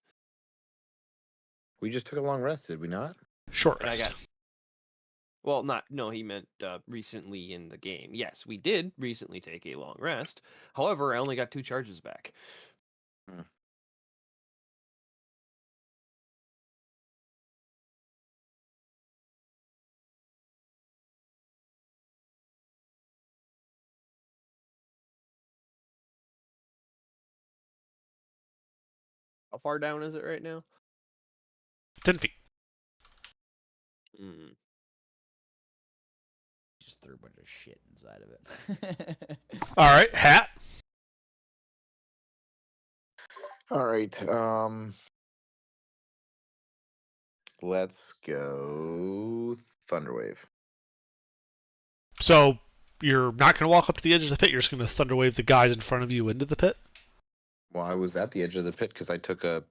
We just took a long rest, did we not? Short I rest. got. Well, no, he meant recently in the game. Yes, we did recently take a long rest. However, I only got 2 charges back. How far down is it right now? 10 feet. Just threw a bunch of shit inside of it. All right, Hat. All right. Let's go Thunderwave. So you're not going to walk up to the edge of the pit. You're just going to thunderwave the guys in front of you into the pit. Well, I was at the edge of the pit because I took a.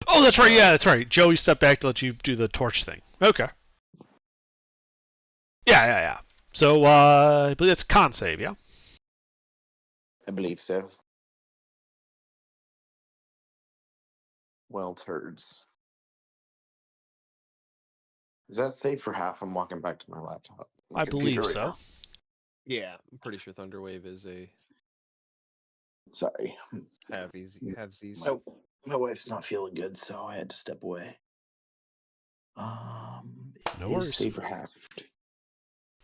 Oh, that's right. Yeah, that's right. Joey stepped back to let you do the torch thing. Okay. Yeah. So I believe that's con save. Yeah. I believe so. Well, turds. Is that safe for half? I'm walking back to my laptop. I believe Computer right so. now. Yeah, I'm pretty sure Thunderwave is a Sorry. halvesies. My wife's not feeling good, so I had to step away. No It is worries. safe for half.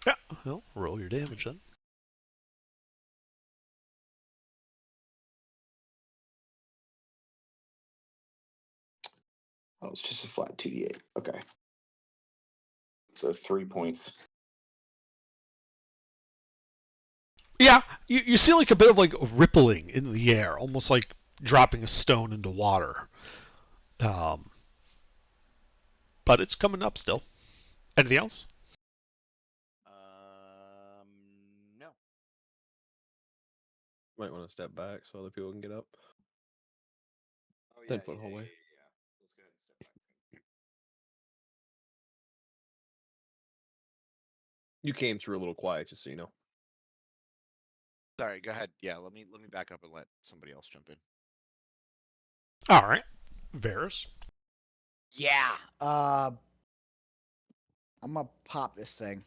Yeah. Well, roll your damage then. Oh, it's just a flat 2d8. Okay. So 3 points. Yeah, you see like a bit of like rippling in the air, almost like dropping a stone into water. But it's coming up still. Anything else? No. Might want to step back so other people can get up. Oh, 10-foot hallway. Yeah. Let's go ahead and step back. You came through a little quiet, just so you know. Sorry, go ahead. Yeah, let me back up and let somebody else jump in. All right, Varus. Yeah. I'm gonna pop this thing. I'm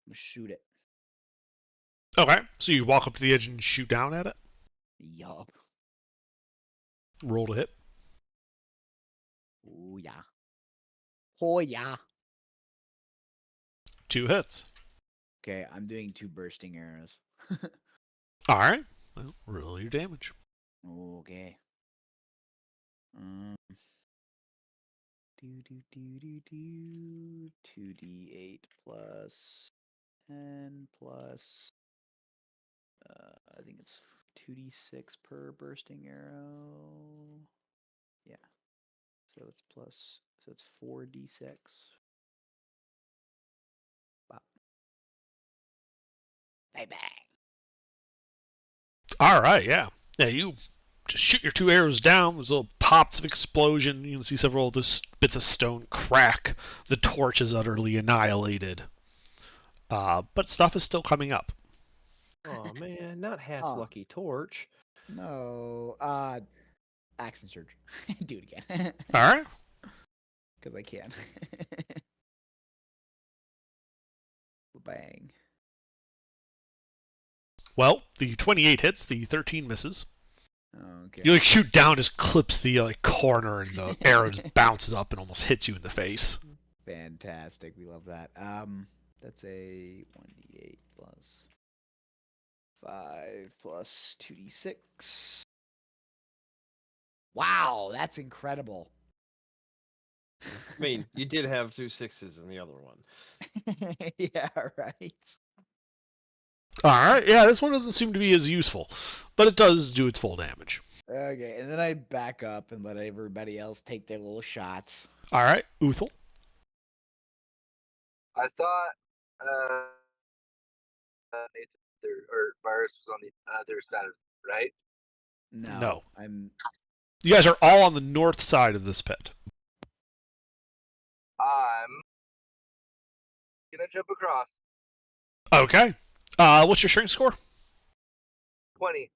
gonna shoot it. Okay, so you walk up to the edge and shoot down at it. Yup. Roll to hit. Oh yeah. Oh yeah. 2 hits. Okay, I'm doing 2 bursting arrows. All right. Well, roll your damage. Okay. Do 2d8 plus 10 plus. I think it's 2d6 per bursting arrow. Yeah. So it's plus. So it's 4d6. Wow. Bang bang. All right, yeah. You just shoot your 2 arrows down. There's little pops of explosion. You can see several of those bits of stone crack. The torch is utterly annihilated. But stuff is still coming up. Oh man, not Hat's Aw. lucky torch. No. Action surge. Do it again. All right. Because I can. Bang. Well, the 28 hits, the 13 misses. Okay. You like shoot down, just clips the corner, and the arrow just bounces up and almost hits you in the face. Fantastic. We love that. That's a 1d8 plus 5 plus 2d6. Wow, that's incredible. I mean, you did have 2 6s in the other one. Yeah, right. All right, yeah, this one doesn't seem to be as useful, but it does do its full damage. Okay, and then I back up and let everybody else take their little shots. All right, Uthal. I thought Nathan or Virus was on the other side of it, right? No. I'm You guys are all on the north side of this pit. I'm gonna jump across. Okay. What's your strength score? 20.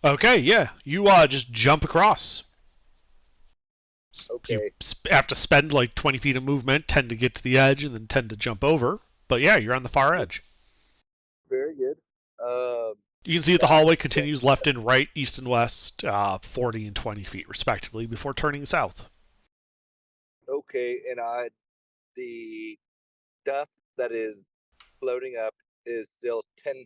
Okay, yeah. You just jump across. You Okay. have to spend like 20 feet of movement, tend to get to the edge, and then tend to jump over. But yeah, you're on the far edge. Very good. You can see that the hallway continues left and right, east and west, 40 and 20 feet respectively, before turning south. Okay, and the stuff that is floating up is still 10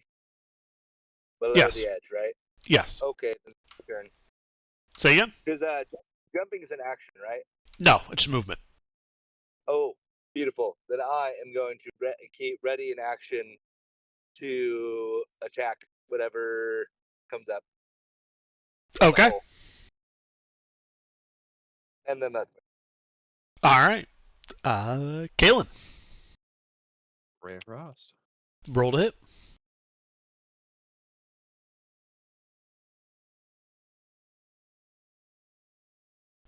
below Yes. the edge, right? Yes. Okay, then turn. Say again? Because jumping is an action, right? No, it's just movement. Oh, beautiful. Then I am going to keep ready in action to attack whatever comes up. Okay. Oh, and then that's it. All right. Kalen, Ray of Frost. roll to hit.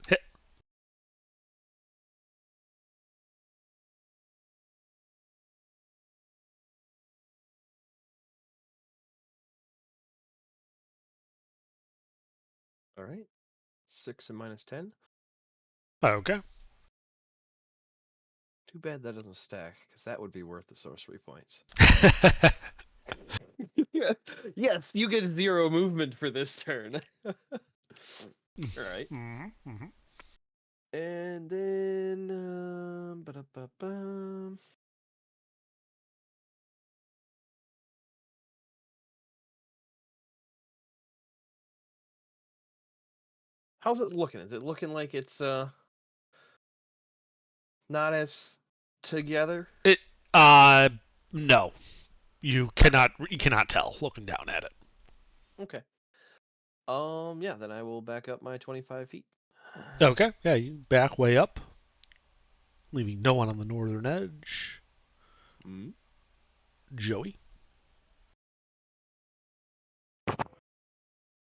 Hit. All right. 6 and minus 10. Okay. Too bad that doesn't stack, because that would be worth the sorcery points. Yes, you get 0 movement for this turn. All right. Mm-hmm. And then, ba-da-ba-bum. How's it looking? Is it looking like it's not as together? No. You cannot tell looking down at it. Okay. Yeah, then I will back up my 25 feet. Okay. Yeah, you back way up, leaving no one on the northern edge. Mm. Joey.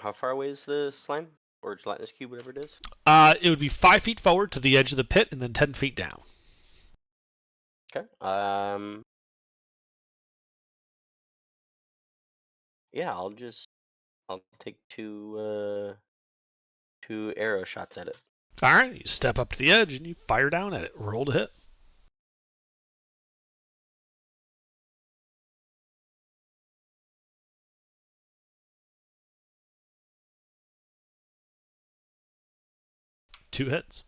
How far away is the slime or gelatinous cube, whatever it is? It would be 5 feet forward to the edge of the pit, and then 10 feet down. Okay. Yeah, I'll take two arrow shots at it. All right. You step up to the edge and you fire down at it. Roll to hit. Two hits.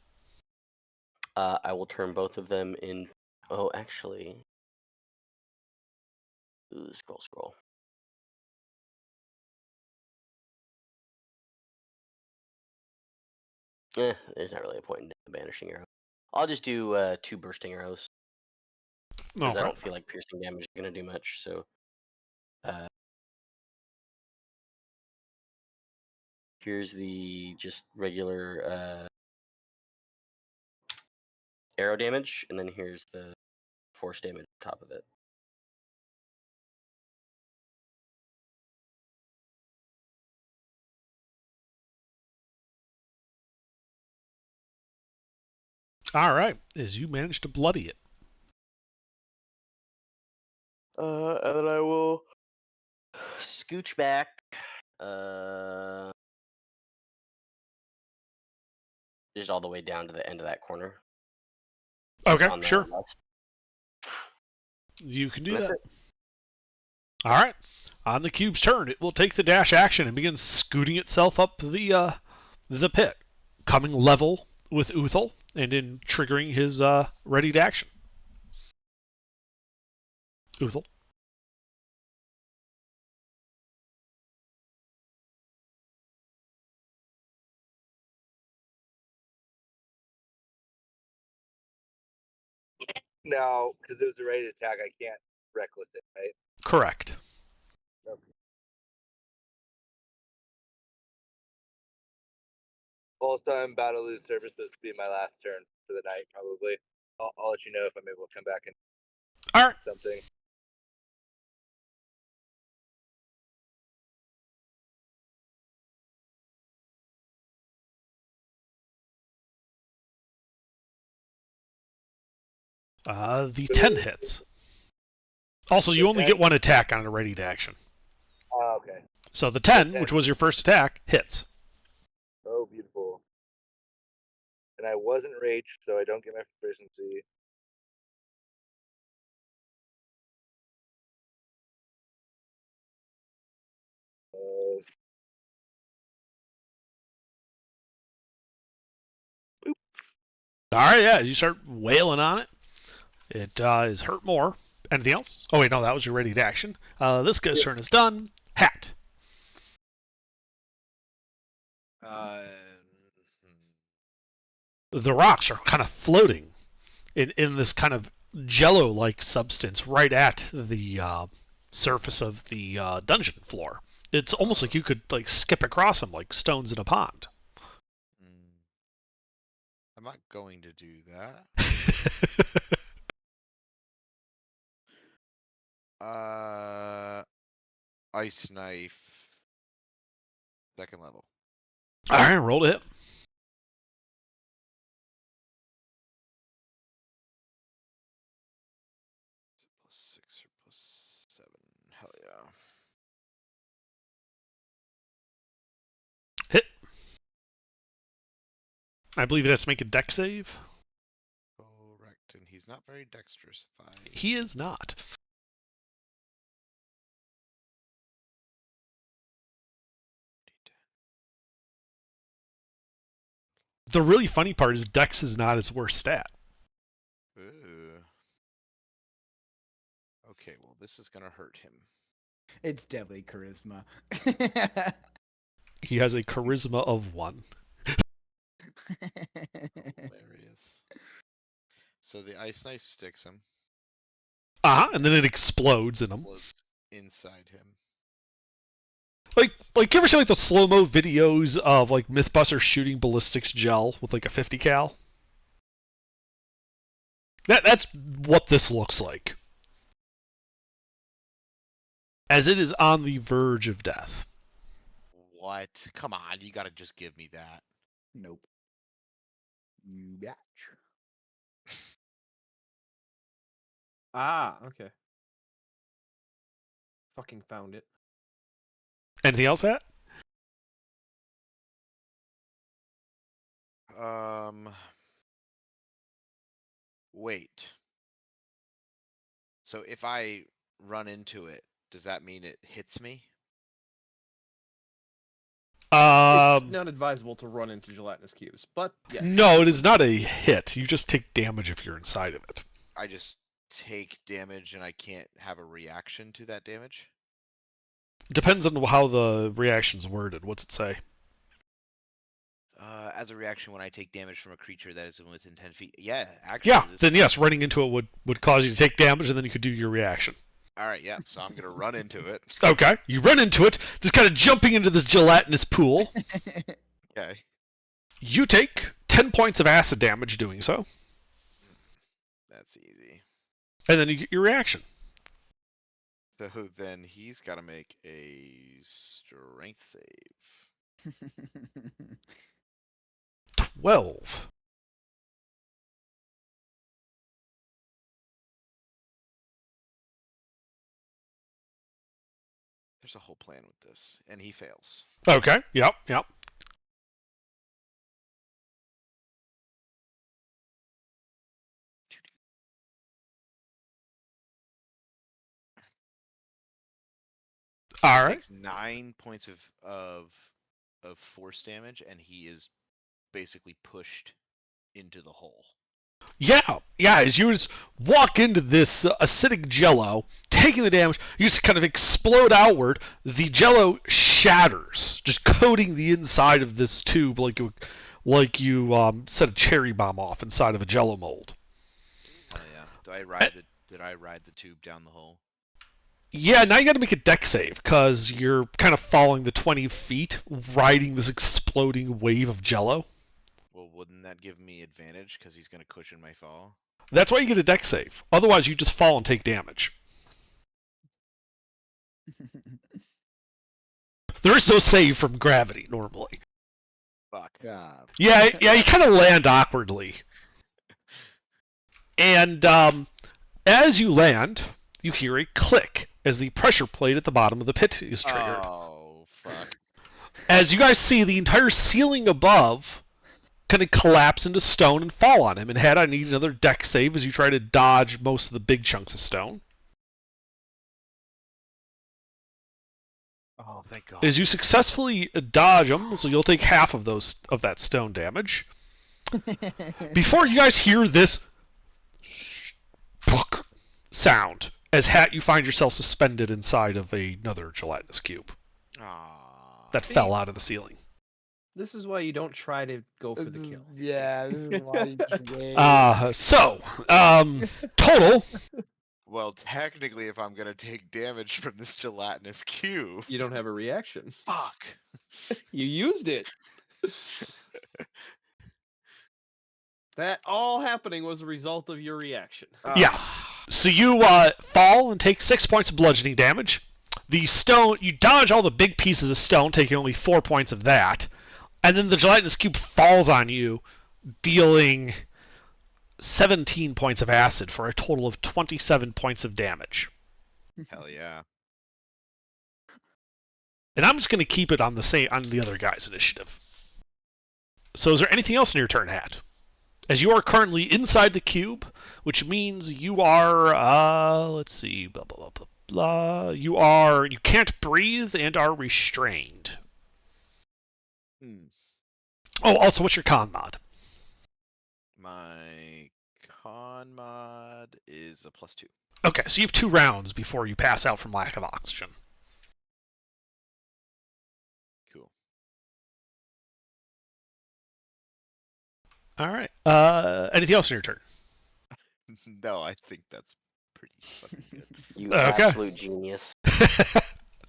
I will turn both of them in. Oh, actually. Ooh, scroll. There's not really a point in the banishing arrow. I'll just do 2 bursting arrows. Because I don't feel like piercing damage is going to do much, so... here's the just regular arrow damage, and then here's the force damage on top of it. All right. As you manage to bloody it. And then I will scooch back. Just all the way down to the end of that corner. Okay, on the sure. left. You can do That's that. All right. On the cube's turn, it will take the dash action and begin scooting itself up the pit, coming level with Uthal and in triggering his ready to action. Uthal. Now, because there's a ready attack, I can't reckless it, right? Correct. Okay. Also, I'm about to lose service. This could be my last turn for the night, probably. I'll let you know if I'm able to come back and All right. something. The 10 hits. Also, you only get 1 attack on a ready to action. Oh, okay. So the 10, which was your first attack, hits. Oh, beautiful. And I wasn't raged, so I don't get my proficiency. All right, yeah, you start wailing on it. It is hurt more. Anything else? Oh, wait, no, that was your ready to action. This guy's turn is done. Hat. The rocks are kind of floating in this kind of jello-like substance right at the surface of the dungeon floor. It's almost like you could like skip across them like stones in a pond. I'm not going to do that. Ice knife. Second level. All right, roll to hit. Is it +6 or +7? Hell yeah. Hit. I believe it has to make a deck save. Correct. And he's not very dexterous. He is not. The really funny part is Dex is not his worst stat. Ooh. Okay, well, this is gonna hurt him. It's definitely charisma. He has a charisma of 1. Hilarious. So the ice knife sticks him. And then it explodes in him. Explodes inside him. Like you ever see like the slow-mo videos of like Mythbusters shooting ballistics gel with like a 50 cal? That's what this looks like. As it is on the verge of death. What? Come on, you gotta just give me that. Nope. You batch. Ah, okay. Fucking found it. Anything else, Hat? Wait. So if I run into it, does that mean it hits me? It's not advisable to run into gelatinous cubes, but yeah. No, it is not a hit. You just take damage if you're inside of it. I just take damage and I can't have a reaction to that damage? Depends on how the reaction's worded. What's it say? As a reaction when I take damage from a creature that is within 10 feet. Yeah, actually. Yeah, then yes, running into it would cause you to take damage, and then you could do your reaction. Alright, yeah, so I'm going to run into it. Okay, you run into it, just kind of jumping into this gelatinous pool. Okay. You take 10 points of acid damage doing so, That's easy. and then you get your reaction. So then he's got to make a strength save. 12. There's a whole plan with this, and he fails. Okay, yep. So All he right. takes 9 points of force damage, and he is basically pushed into the hole. Yeah, as you just walk into this acidic jello, taking the damage, you just kind of explode outward. The jello shatters, just coating the inside of this tube like you set a cherry bomb off inside of a jello mold. Oh yeah. Did I ride the tube down the hole? Yeah, now you got to make a deck save because you're kind of falling the 20 feet, riding this exploding wave of jello. Well, wouldn't that give me advantage because he's going to cushion my fall? That's why you get a deck save. Otherwise, you just fall and take damage. There is no save from gravity normally. Fuck. Yeah, you kind of land awkwardly. And as you land, you hear a click as the pressure plate at the bottom of the pit is triggered. Oh, fuck. As you guys see, the entire ceiling above kind of collapse into stone and fall on him. And I need another deck save as you try to dodge most of the big chunks of stone. Oh, thank God. As you successfully dodge them, so you'll take half of that stone damage. Before you guys hear this sound, as you find yourself suspended inside of another gelatinous cube that fell out of the ceiling. This is why you don't try to go for the kill. Yeah, this is why you just wait. So, total. Well, technically, if I'm going to take damage from this gelatinous cube... You don't have a reaction. Fuck! You used it! That all happening was a result of your reaction. Yeah. So you fall and take 6 points of bludgeoning damage. The stone, you dodge all the big pieces of stone, taking only 4 points of that. And then the gelatinous cube falls on you, dealing 17 points of acid for a total of 27 points of damage. Hell yeah. And I'm just going to keep it on the other guy's initiative. So is there anything else in your turn, Hat? As you are currently inside the cube, which means you are, let's see, blah, blah, blah, blah, blah. You can't breathe and are restrained. Oh, also, what's your con mod? My con mod is a +2. Okay, so you have 2 rounds before you pass out from lack of oxygen. Cool. All right. Anything else in your turn? No, I think that's pretty fucking good. You Okay. absolute genius.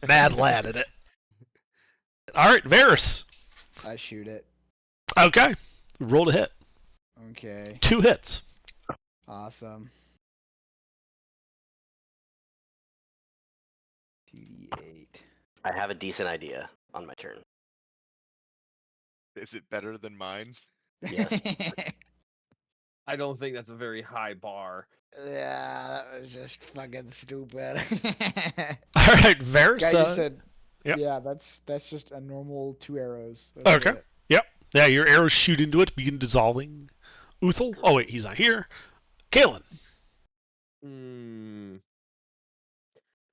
Mad lad at it. All right, Varys. I shoot it. Okay. Roll to hit. Okay. 2 hits. Awesome. 2d8. I have a decent idea on my turn. Is it better than mine? Yes. I don't think that's a very high bar. Yeah, that was just fucking stupid. All right, Varys. Guy just said, yep. yeah, that's just a normal 2 arrows. That's Okay. it. Yep. Yeah, your arrows shoot into it, begin dissolving. Uthal. Oh, wait, he's not here. Kalen.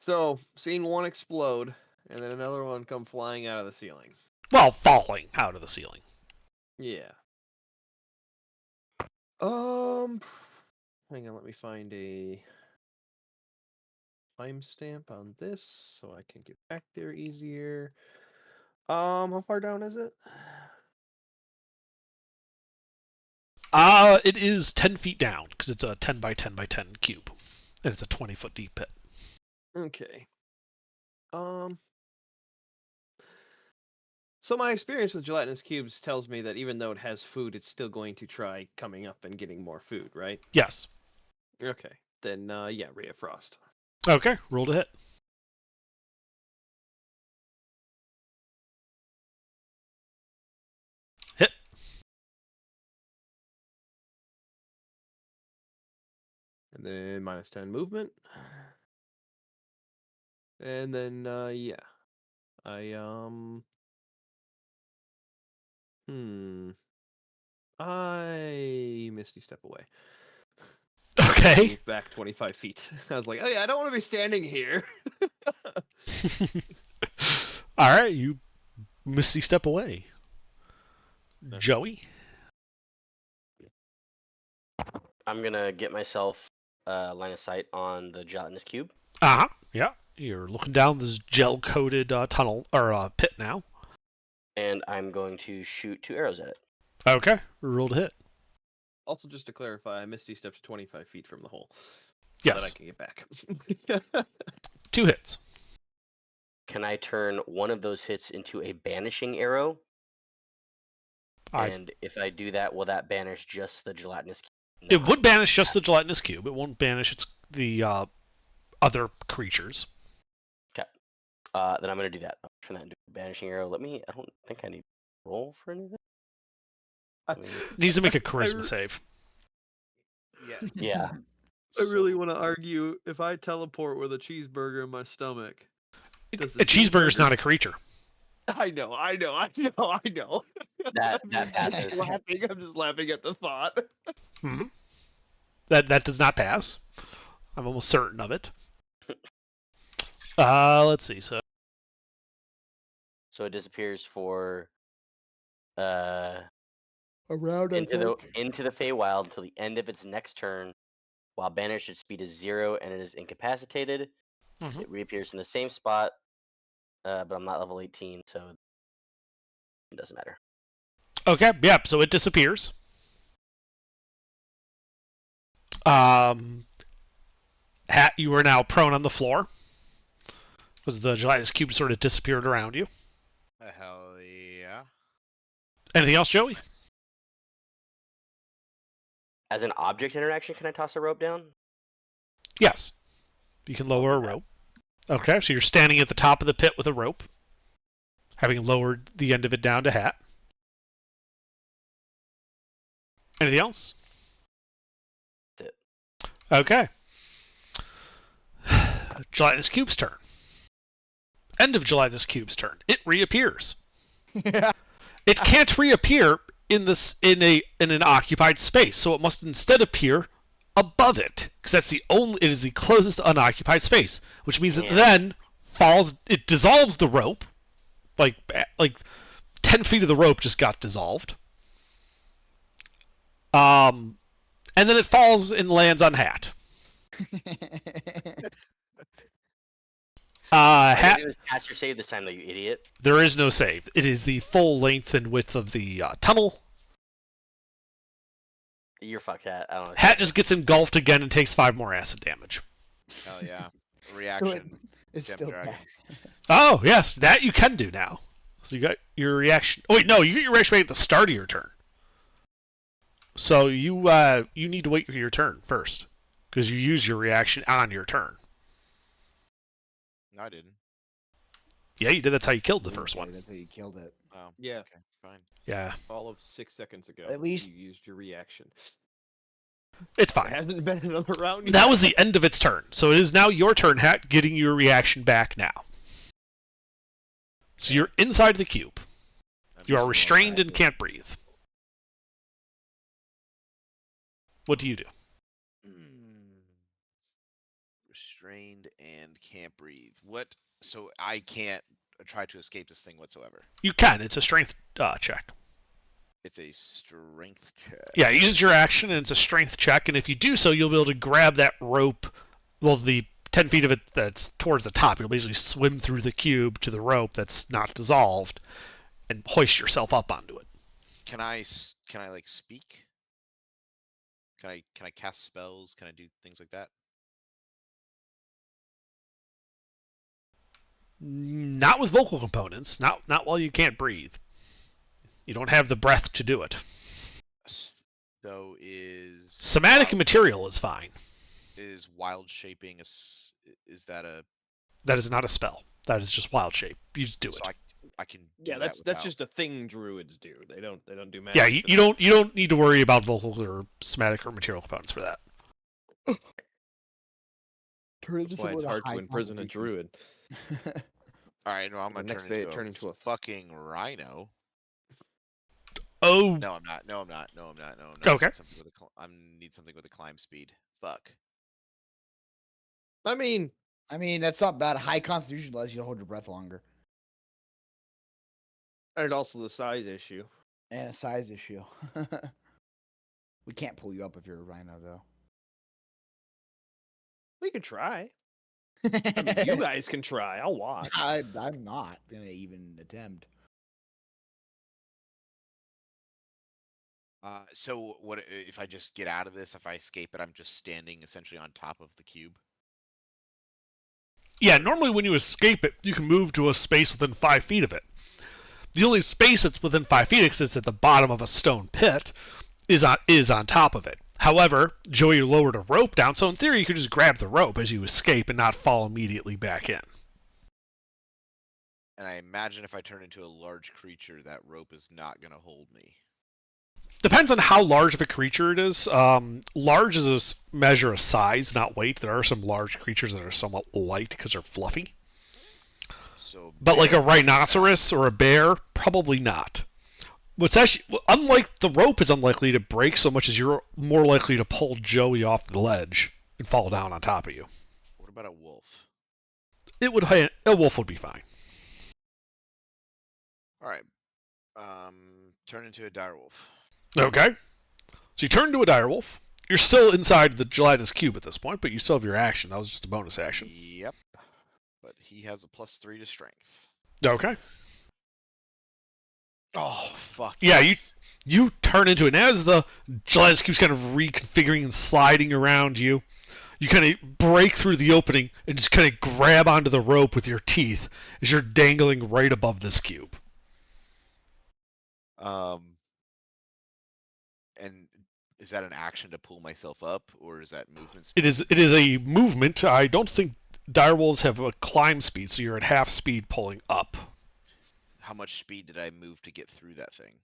So, seeing one explode, and then another one come flying out of the ceiling. Well, falling out of the ceiling. Yeah. Hang on, let me find a timestamp on this so I can get back there easier. How far down is it? It is 10 feet down, because it's a 10 by 10 by 10 cube. And it's a 20-foot deep pit. Okay. So my experience with gelatinous cubes tells me that even though it has food, it's still going to try coming up and getting more food, right? Yes. Okay. Then, yeah, Ray of Frost. Okay, roll to hit. Hit. And then -10 movement. And then, yeah. I Misty Step away. Okay. Move back 25 feet. I was like, oh yeah, I don't want to be standing here. All right, you misty step away. Joey? I'm gonna get myself line of sight on the gelatinous cube. Uh-huh. Yeah. You're looking down this gel-coated tunnel, or pit now. And I'm going to shoot 2 arrows at it. Okay, roll to hit. Also, just to clarify, Misty steps 25 feet from the hole. So Yes. that I can get back. 2 hits. Can I turn one of those hits into a banishing arrow? And if I do that, will that banish just the gelatinous cube? It would banish just the gelatinous cube. It won't banish the other creatures. Okay. Then I'm going to do that. I'll turn that into a banishing arrow. I don't think I need to roll for anything. Needs to make a charisma save. Yes. Yeah. I really want to argue if I teleport with a cheeseburger in my stomach. A Does the cheeseburger's cheeseburger- not a creature. I know. That I'm just passes. laughing. I'm just laughing at the thought. Hmm. That does not pass. I'm almost certain of it. Let's see. So it disappears for Around, I into the Feywild until the end of its next turn. While banished, its speed is 0 and it is incapacitated. Mhm. It reappears in the same spot, but I'm not level 18, so it doesn't matter. okay, yep. So it disappears. Hat, you are now prone on the floor because the gelatinous cube sort of disappeared around you. Hell yeah. Anything else, Joey? As an object interaction, can I toss a rope down? Yes. You can lower a rope. Okay, so you're standing at the top of the pit with a rope, having lowered the end of it down to Hat. Anything else? That's it. Okay. Gelatinous Cube's turn. End of Gelatinous Cube's turn. It reappears. It can't reappear in an occupied space, so it must instead appear above it, because it is the closest unoccupied space, which means it then it dissolves the rope, like 10 feet of the rope just got dissolved. And then it falls and lands on Hat. Hat. It was cast your save this time, though, you idiot. There is no save. It is the full length and width of the tunnel. You're fucked, Hat. I don't know. Hat just gets engulfed again and takes 5 more acid damage. Hell yeah. Reaction. It's Gem still Dragon. bad. Oh, yes, that you can do now. So you got your reaction. Oh, wait, no, you get your reaction back at the start of your turn. So you need to wait for your turn first, because you use your reaction on your turn. No, I didn't. Yeah, you did. That's how you killed the first one. That's how you killed it. Oh, Yeah, okay, fine. Yeah, all of 6 seconds ago. At least- you used your reaction. it's It fine. hasn't been another round yet. That was the end of its turn. So it is now your turn, Hat, getting your reaction back now. So you're inside the cube. I'm You are just restrained going and can't breathe. What do you do? Restrained and can't breathe. What? So I can't try to escape this thing whatsoever. You can. It's a strength check. It's a strength check. Yeah, it uses your action, and it's a strength check. And if you do so, you'll be able to grab that rope. Well, the 10 feet of it that's towards the top. You'll basically swim through the cube to the rope that's not dissolved, and hoist yourself up onto it. Can I like speak? Can I cast spells? Can I do things like that? Not with vocal components. Not while you can't breathe. You don't have the breath to do it. So is Somatic and wild, material is fine. is wild shaping is that a That is not a spell. That is just wild shape. You just do it. so I can do Yeah, that that's without- just a thing druids do. They don't do magic. Yeah, you don't need to worry about vocal or somatic or material components for that. That's why it's hard to imprison a druid. All right, well, I'm The gonna next day it turn turned into into a fucking rhino. Oh, No, I'm not. No, I'm not. No, I'm not. No, I'm not. Okay. Need something with I need something with a climb speed. Fuck. I mean, That's not bad. High constitution allows you to hold your breath longer. and also the size issue. And a size issue. We can't pull you up if you're a rhino, though. We could try. I mean, you guys can try. I'll watch. I'm not gonna even attempt. So what if I just get out of this? If I escape it, I'm just standing essentially on top of the cube. yeah. Normally, when you escape it, you can move to a space within 5 feet of it. The only space that's within 5 feet, because it's at the bottom of a stone pit, is on top of it. However, Joey lowered a rope down, so in theory, you could just grab the rope as you escape and not fall immediately back in. And I imagine if I turn into a large creature, that rope is not gonna hold me. Depends on how large of a creature it is. Large is a measure of size, not weight. There are some large creatures that are somewhat light because they're fluffy. So, But like a bear- rhinoceros or a bear, probably not. What's actually unlike the rope is unlikely to break so much as you're more likely to pull Joey off the ledge and fall down on top of you. What about a wolf? A wolf would be fine. All right. Turn into a direwolf. Okay. So you turn into a direwolf. You're still inside the gelatinous cube at this point, but you still have your action. That was just a bonus action. Yep. But he has a +3 to strength. Okay. Oh fuck. Yeah, yes. You turn into it. And as the gelatinous cube's kind of reconfiguring and sliding around you, you kind of break through the opening and just kind of grab onto the rope with your teeth as you're dangling right above this cube. And Is that an action to pull myself up, or is that movement It speed? is a movement. I don't think direwolves have a climb speed, so you're at half speed pulling up. How much speed did I move to get through that thing?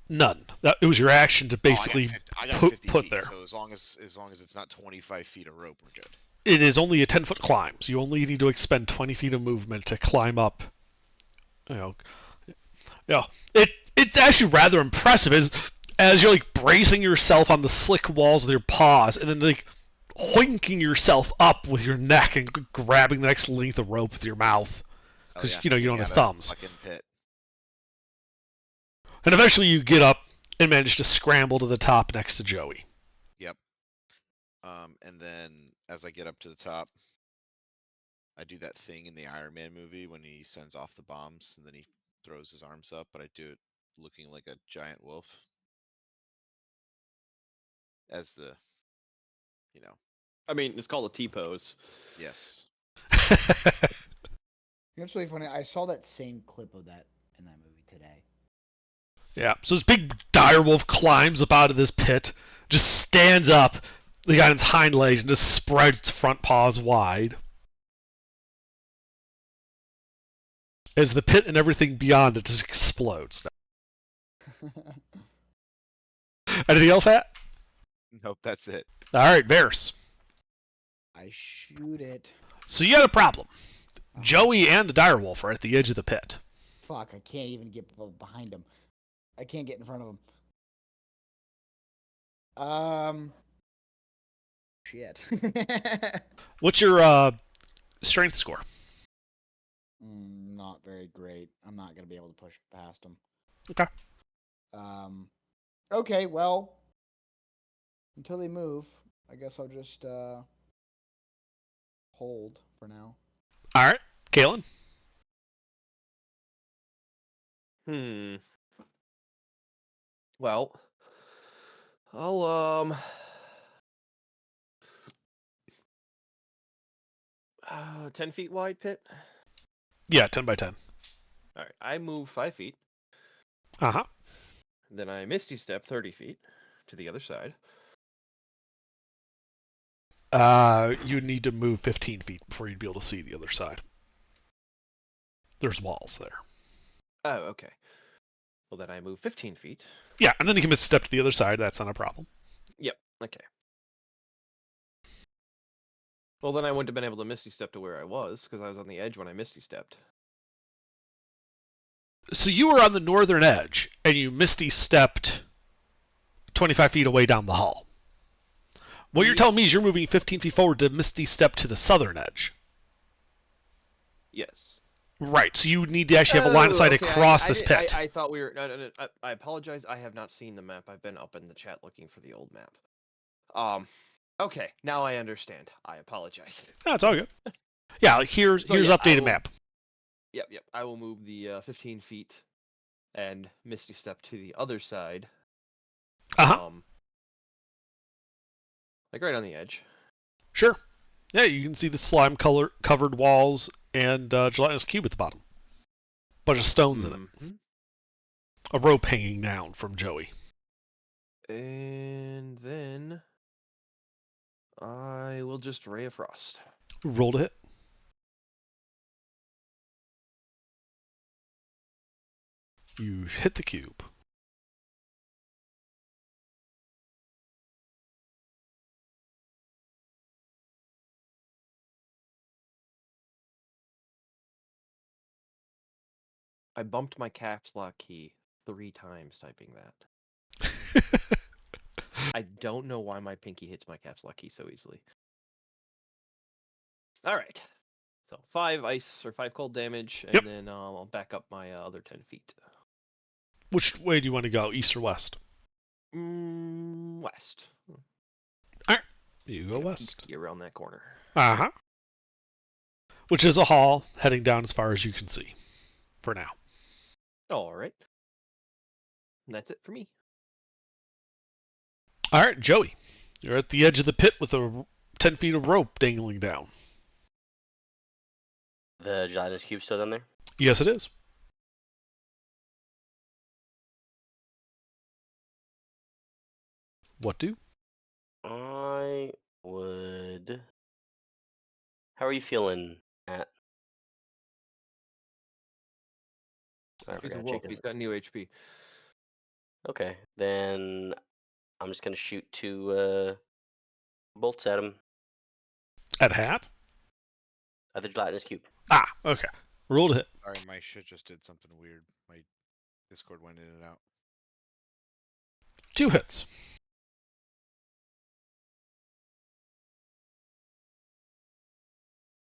None. It was your action to basically I got 50 put feet, there. So as long as it's not 25 feet of rope, we're good. It is only a 10-foot climb, so you only need to expend 20 feet of movement to climb up. It's actually rather impressive as you're like bracing yourself on the slick walls with your paws, and then like hoinking yourself up with your neck and grabbing the next length of rope with your mouth, because you don't have thumbs. Fucking pit. And eventually you get up and manage to scramble to the top next to Joey. Yep. And then as I get up to the top, I do that thing in the Iron Man movie when he sends off the bombs and then he throws his arms up, but I do it looking like a giant wolf. As the, I mean, it's called a T-pose. yes. It's really funny. I saw that same clip of that in that movie today. Yeah, so this big direwolf climbs up out of this pit, just stands up, the guy on its hind legs, and just spreads its front paws wide. As the pit and everything beyond it just explodes. Anything else, Hat? Nope, that's it. Alright, Varys. I shoot it. So you got a problem. Joey and the direwolf are at the edge of the pit. Fuck, I can't even get behind him. I can't get in front of him. Shit. What's your strength score? Not very great. I'm not gonna be able to push past him. Okay. Okay, well, until they move, I guess I'll just hold for now. Alright, Kalen. Well, I'll 10 feet wide pit. Yeah, 10 by 10. All right, I move 5 feet. Uh-huh. Then I misty step 30 feet to the other side. You need to move 15 feet before you'd be able to see the other side. There's walls there. Oh, okay. Well, then I move 15 feet. Yeah, and then you can misstep to the other side. That's not a problem. Yep. Okay. Well, then I wouldn't have been able to misty step to where I was because I was on the edge when I misty stepped. So you were on the northern edge, and you misty stepped 25 feet away down the hall. What you're telling me is you're moving 15 feet forward to misty step to the southern edge. Yes. Right, so you need to actually have a line of sight okay, across I this didn't- pit. I thought we were. No, I apologize. I have not seen the map. I've been up in the chat looking for the old map. Okay, now I understand. I apologize. No, it's all good. Yeah, like here's So, yeah, I updated will- map. Yep. I will move the 15 feet and misty step to the other side. Uh-huh. Like right on the edge. Sure. Yeah, you can see the slime covered walls and gelatinous cube at the bottom. Bunch of stones in it. Mhm. A rope hanging down from Joey. And then I will just Ray of Frost. Roll to hit. You hit the cube. I bumped my caps lock key 3 times typing that. I don't know why my pinky hits my caps lock key so easily. All right. So 5 ice or 5 cold damage, and Yep. then I'll back up my other 10 feet. Which way do you want to go, east or west? West. You go west. Peek around that corner. Uh-huh. Which is a hall heading down as far as you can see. For now. All right. And that's it for me. All right, Joey. You're at the edge of the pit with a 10 feet of rope dangling down. The gelatinous cube still down there? Yes, it is. What do? I would. How are you feeling, Matt? I He's a forgot. wolf. Jake He's doesn't. got new HP. Okay, then I'm just gonna shoot 2 bolts at him At hat? at the gelatinous cube. Ah, okay. Roll to hit. Sorry, my shit just did something weird. My Discord went in and out. 2 hits.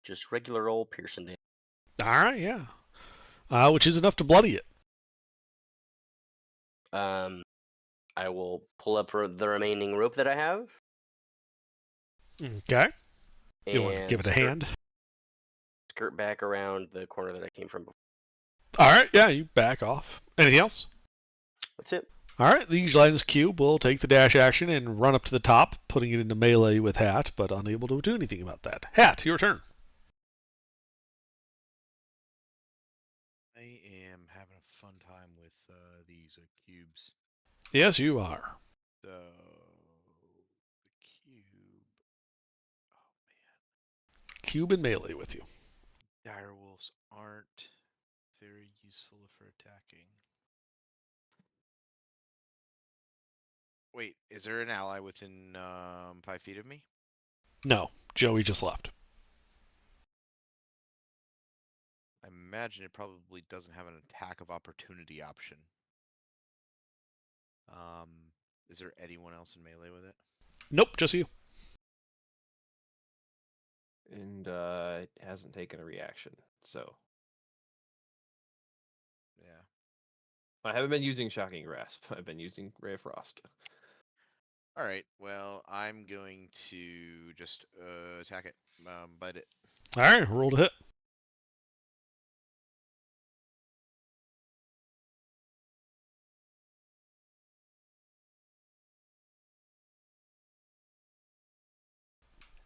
Just regular old Pearson damage. All right, yeah. Which is enough to bloody it. I will pull up the remaining rope that I have. Okay. You want to And give it a hand? skirt back around the corner that I came from before. All right, yeah, you back off. Anything else? That's it. All right, the gelatinous cube will take the dash action and run up to the top, putting it into melee with Hat, but unable to do anything about that. Hat, your turn. I am having a fun time with these cubes. Yes, you are. So the cube. Oh man, Cube and melee with you. direwolves aren't very useful for attacking. Wait, is there an ally within 5 feet of me? No, Joey just left. I imagine it probably doesn't have an attack of opportunity option. Is there anyone else in melee with it? Nope, just you. And it hasn't taken a reaction, so Yeah. I haven't been using Shocking Grasp. I've been using Ray of Frost. All right. Well, I'm going to just attack it, bite it. All right, roll to hit.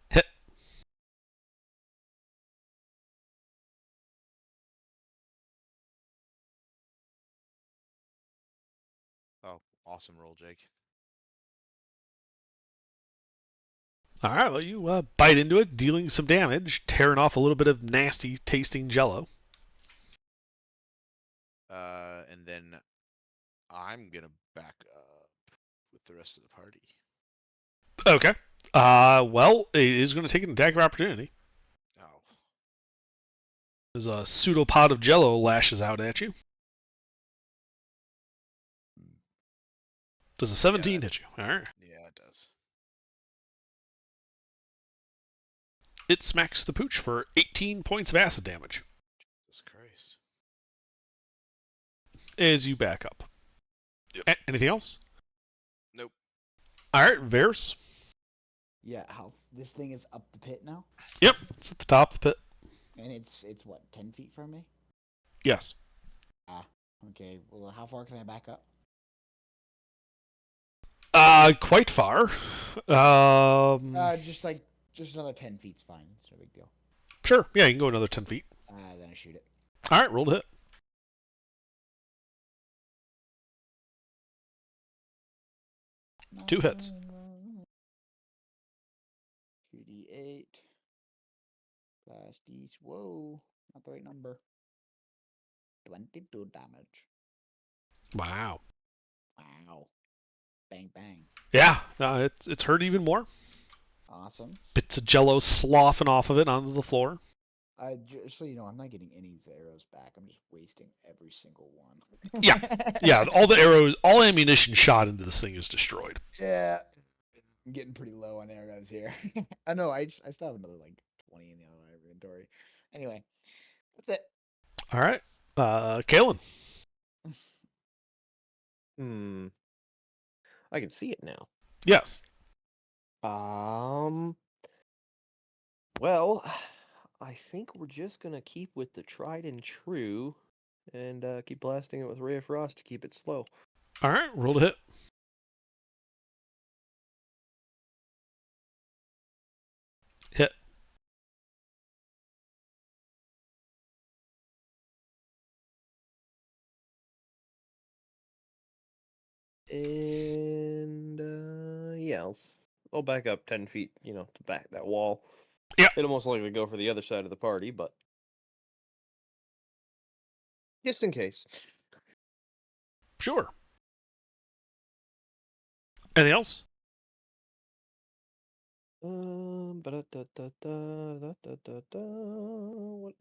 Hit. Oh, awesome roll, Jake. All right, well, you bite into it, dealing some damage, tearing off a little bit of nasty tasting jello. And then I'm gonna back up with the rest of the party. Okay. Well, it is going to take an attack of opportunity. Oh, As a pseudopod of jello lashes out at you. Does a 17 hit you? All right. yeah, it does. It smacks the pooch for 18 points of acid damage Jesus Christ. as you back up. Yep. Anything else? Nope. All right, Varys. Yeah, how this thing is up the pit now, Yep, it's at the top of the pit. and it's what 10 feet from me. Yes. Okay, well, how far can I back up? Quite far. Just another 10 feet's fine. It's no big deal. Sure. Yeah, you can go another 10 feet. Then I shoot it. All right, roll to hit. Two hits. 2d8 plus these. Whoa, not the right number. 22 damage. Wow. Wow. Bang bang. Yeah, it's hurt even more. Awesome. Bits of jello sloughing off of it onto the floor. Just so you know, I'm not getting any of the arrows back. I'm just wasting every single one. Yeah, all the arrows, all ammunition shot into this thing is destroyed. Yeah. I'm getting pretty low on arrows here. I know. I still have another like 20 in the other inventory. Anyway, that's it. All right, Kalen. I can see it now. Yes. Well, I think we're just gonna keep with the tried and true, and keep blasting it with Ray of Frost to keep it slow. All right, roll to hit. Hit. And else. I'll back up 10 feet, to back that wall. Yep. It'll most likely go for the other side of the party, but just in case. Sure. Anything else? What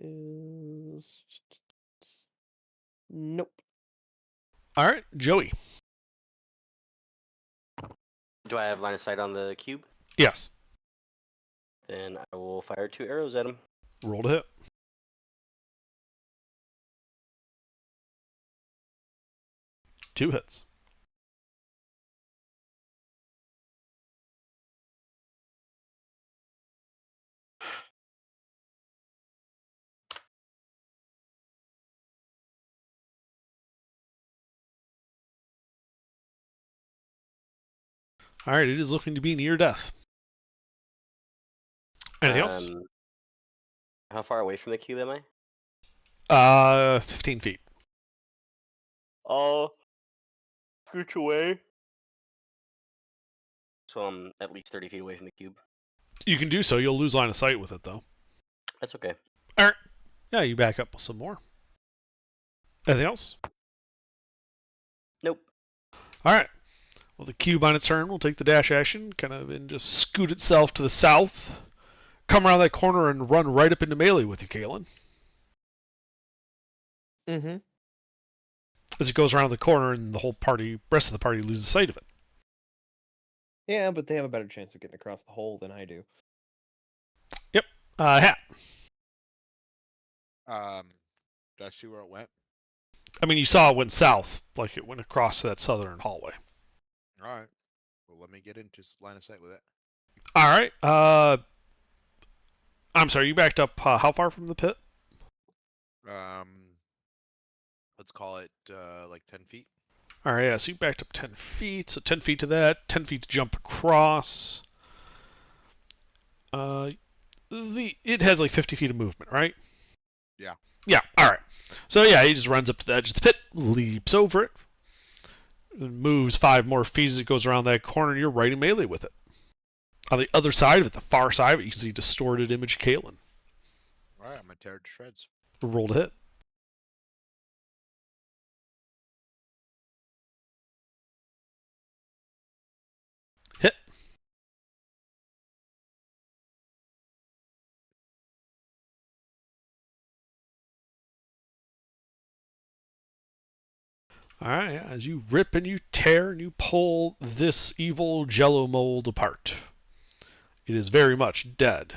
is? Nope. All right, Joey. Do I have line of sight on the cube? Yes. Then I will fire 2 arrows at him. Roll to hit. Two hits. All right, it is looking to be near death. Anything else? How far away from the cube am I? 15 feet. I'll scooch away. So I'm at least 30 feet away from the cube. You can do so. You'll lose line of sight with it, though. That's okay. All right. Yeah, you back up with some more. Anything else? Nope. All right. Well, the cube on its turn will take the dash action, kind of, and just scoot itself to the south, come around that corner, and run right up into melee with you, Kalen. Mm-hmm. As it goes around the corner, and the whole party, rest of the party, loses sight of it. Yeah, but they have a better chance of getting across the hole than I do. Yep. Hat. Did I see where it went? I mean, you saw it went south, like it went across that southern hallway. All right. Well, let me get into line of sight with it. All right. I'm sorry, you backed up how far from the pit? Let's call it like 10 feet. All right, yeah, so you backed up 10 feet. So 10 feet to that, 10 feet to jump across. It has like 50 feet of movement, right? Yeah. Yeah, all right. So yeah, he just runs up to the edge of the pit, leaps over it, and moves 5 more feet as it goes around that corner, and you're right in melee with it. On the other side of it, the far side of it, you can see distorted image Kalen. All right, I'm going to tear it to shreds. Roll to hit. Hit. All right, as you rip and you tear and you pull this evil jello mold apart, it is very much dead,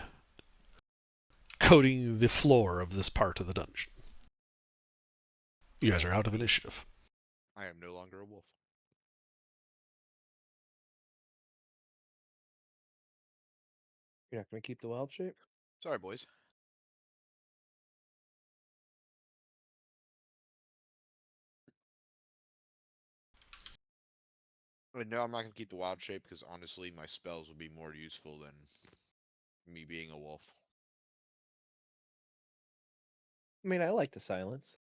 coating the floor of this part of the dungeon. You guys are out of initiative. I am no longer a wolf. You're not going to keep the wild shape? Sorry, boys. No, I'm not going to keep the wild shape because honestly, my spells would be more useful than me being a wolf. I mean, I like the silence.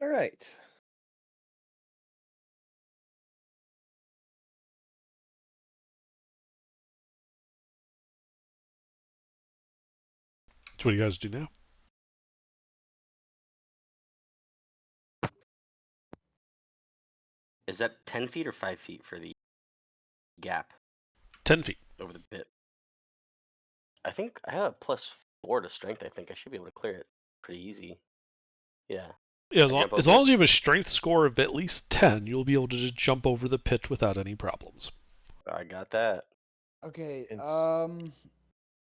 All right. So what do you guys do now? Is that 10 feet or 5 feet for the gap 10 feet. over the pit? I think I have a +4 to strength. I think I should be able to clear it pretty easy. Yeah. Yeah, jump as over long it? as you have a strength score of at least 10, you'll be able to just jump over the pit without any problems. I got that. Okay, It's-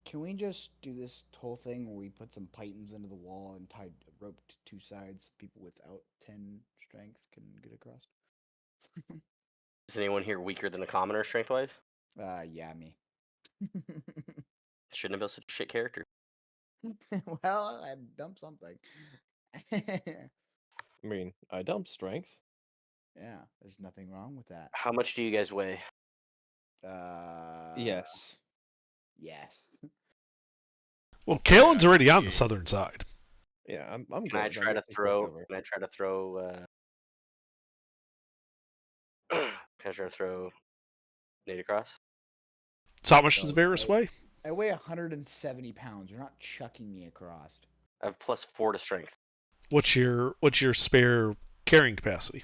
can we just do this whole thing where we put some pythons into the wall and tied a rope to 2 sides so people without 10 strength can get across? Is anyone here weaker than a commoner strength-wise? Yeah, me. Shouldn't have built such a shit character. Well, I dumped something. I mean, I dumped strength. Yeah, there's nothing wrong with that. How much do you guys weigh? Yes. Yes. Well, Kalen's already on the southern side. Yeah, I'm good. Can I I'm try to gonna take throw? over. Can I try to throw? Can I try to throw Nate across? So how much does So Varys weigh? I weigh 170 pounds. You're not chucking me across. I have +4 to strength. What's your spare carrying capacity?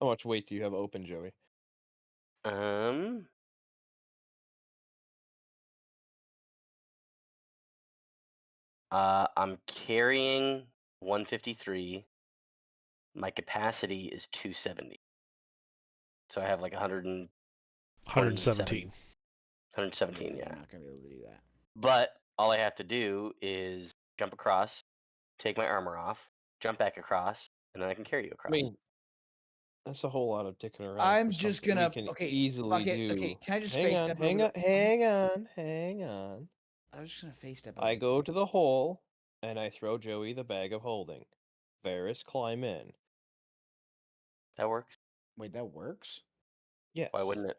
How much weight do you have open, Joey? I'm carrying 153. My capacity is 270. So I have like 117. 117, You're yeah. not gonna be able to do that. But all I have to do is jump across, take my armor off, jump back across, and then I can carry you I across. mean, that's a whole lot of dicking around. I'm for just something gonna we can okay. easily Fuck it. do. Okay, can I just hang face on, step hang over on, hang on, hang on. I was just gonna face step over. I go to the hole and I throw Joey the bag of holding. Varys climb in. That works. Wait, that works? Yes. Why wouldn't it?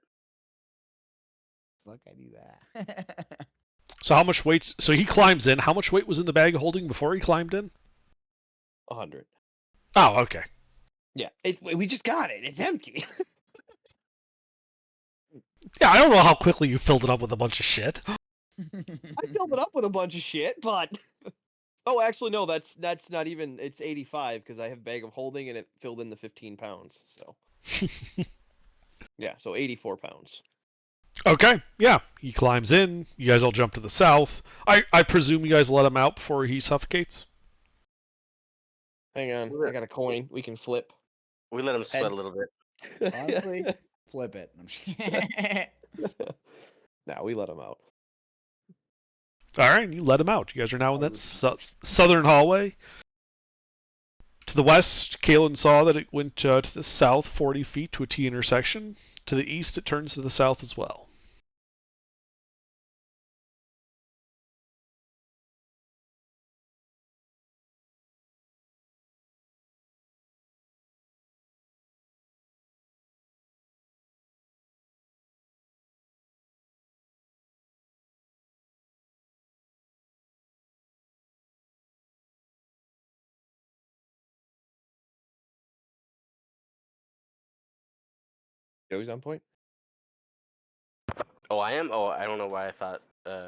Fuck, I do that. So how much weight? So he climbs in. How much weight was in the bag of holding before he climbed in? 100. Oh, okay. Yeah, we just got it. It's empty. Yeah, I don't know how quickly you filled it up with a bunch of shit. I filled it up with a bunch of shit, but oh, actually no, that's not even. It's 85 because I have bag of holding and it filled in the 15 pounds. So yeah, so 84 pounds. Okay, yeah. He climbs in. You guys all jump to the south. I presume you guys let him out before he suffocates? Hang on, I got a coin. We can flip. We let him sweat Heads. a little bit. Honestly, flip it. I'm just- Nah, we let him out. All right, you let him out. You guys are now in that southern hallway. To the west, Kalen saw that it went to the south 40 feet to a T intersection. To the east, it turns to the south as well. Joey's on point. Oh, I am. Oh, I don't know why I thought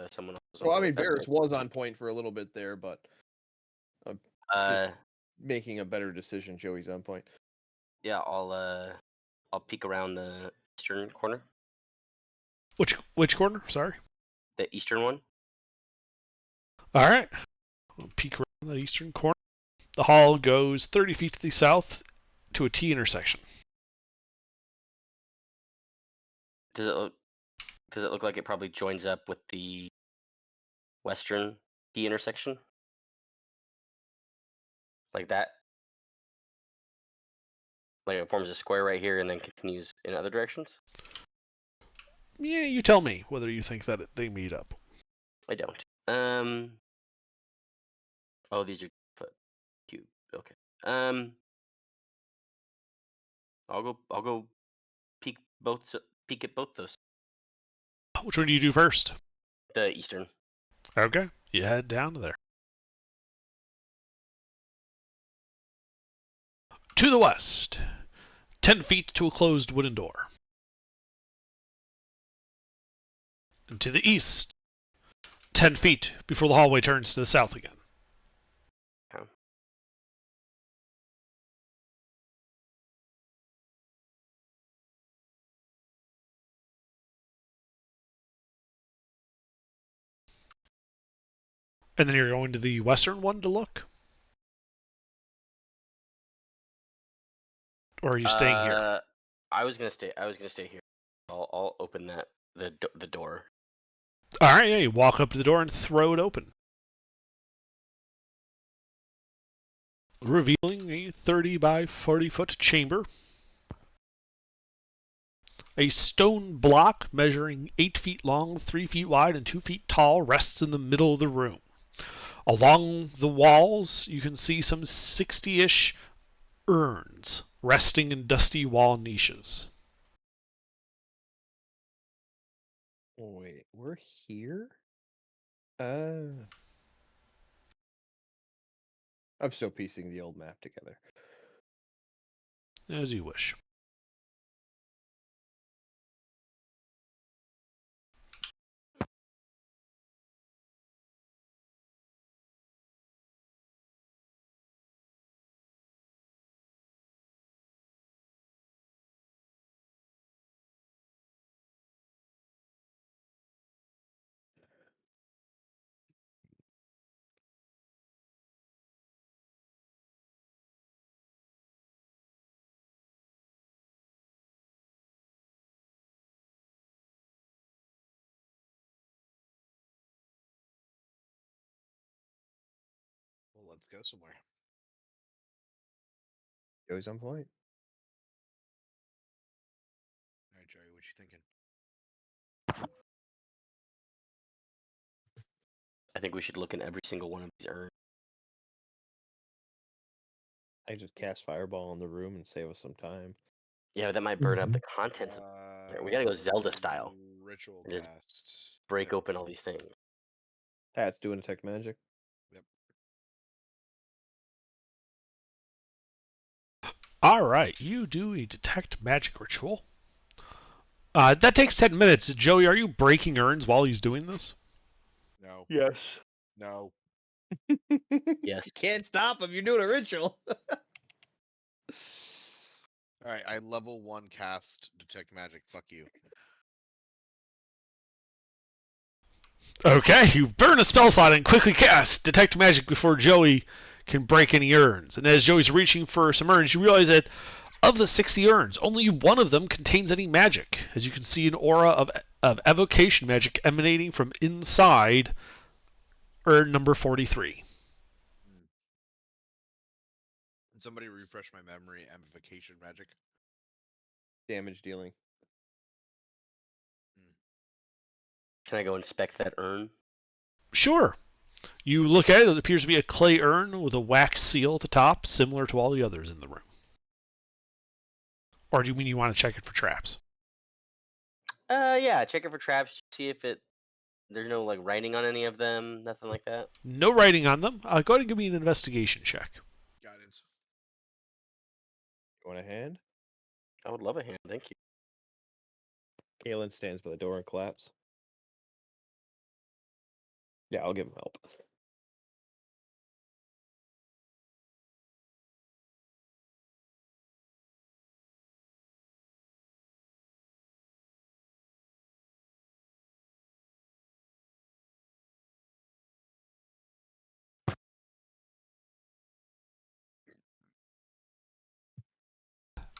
someone else was. on Well, I point. mean, That's Varys was on point for a little bit there, but good. just making a better decision. Joey's on point. Yeah, I'll peek around the eastern corner. Which corner? Sorry. The eastern one. All right. We'll peek around that eastern corner. The hall goes 30 feet to the south to a T intersection. Does it look like it probably joins up with the western T intersection? Like that? Like it forms a square right here and then continues in other directions? Yeah, you tell me whether you think that they meet up. I don't. Oh, these are cube. Okay. I'll go peek at both those. Which one do you do first? The eastern. Okay. You head down to there. To the west, 10 feet to a closed wooden door. And to the east, 10 feet before the hallway turns to the south again. Okay. And then you're going to the western one to look? Or are you staying here? I was gonna stay here. I'll open the door. All right, yeah, you walk up to the door and throw it open. Revealing a 30 by 40 foot chamber. A stone block measuring 8 feet long, 3 feet wide, and 2 feet tall rests in the middle of the room. Along the walls, you can see some 60-ish urns resting in dusty wall niches. Wait, we're here? I'm still piecing the old map together. As you wish. Well, let's go somewhere. Joey's on point. All right, Jerry, what you thinking? I think we should look in every single one of these urns. I just cast Fireball in the room and save us some time. Yeah, but that might burn up the contents. We gotta go Zelda style. Ritual And just cast. break There. open all these things. Pat's doing detect magic. Yep. All right, you do a detect magic ritual. That takes 10 minutes. Joey, are you breaking urns while he's doing this? No. Yes. No. Yes. Can't stop him. You're doing a ritual. All right, I level 1 cast detect magic. Fuck you. Okay, you burn a spell slot and quickly cast detect magic before Joey can break any urns. And as Joey's reaching for some urns, you realize that of the 60 urns, only one of them contains any magic. As you can see, an aura of evocation magic emanating from inside urn number 43. Can somebody refresh my memory? Amplification magic. Damage dealing. Can I go inspect that urn? Sure. You look at it, it appears to be a clay urn with a wax seal at the top, similar to all the others in the room. Or do you mean you want to check it for traps? Yeah, check it for traps, see if there's no like writing on any of them, nothing like that. No writing on them. Go ahead and give me an investigation check. Guidance. You want a hand? I would love a hand, thank you. Kalen stands by the door and claps. Yeah, I'll give him help.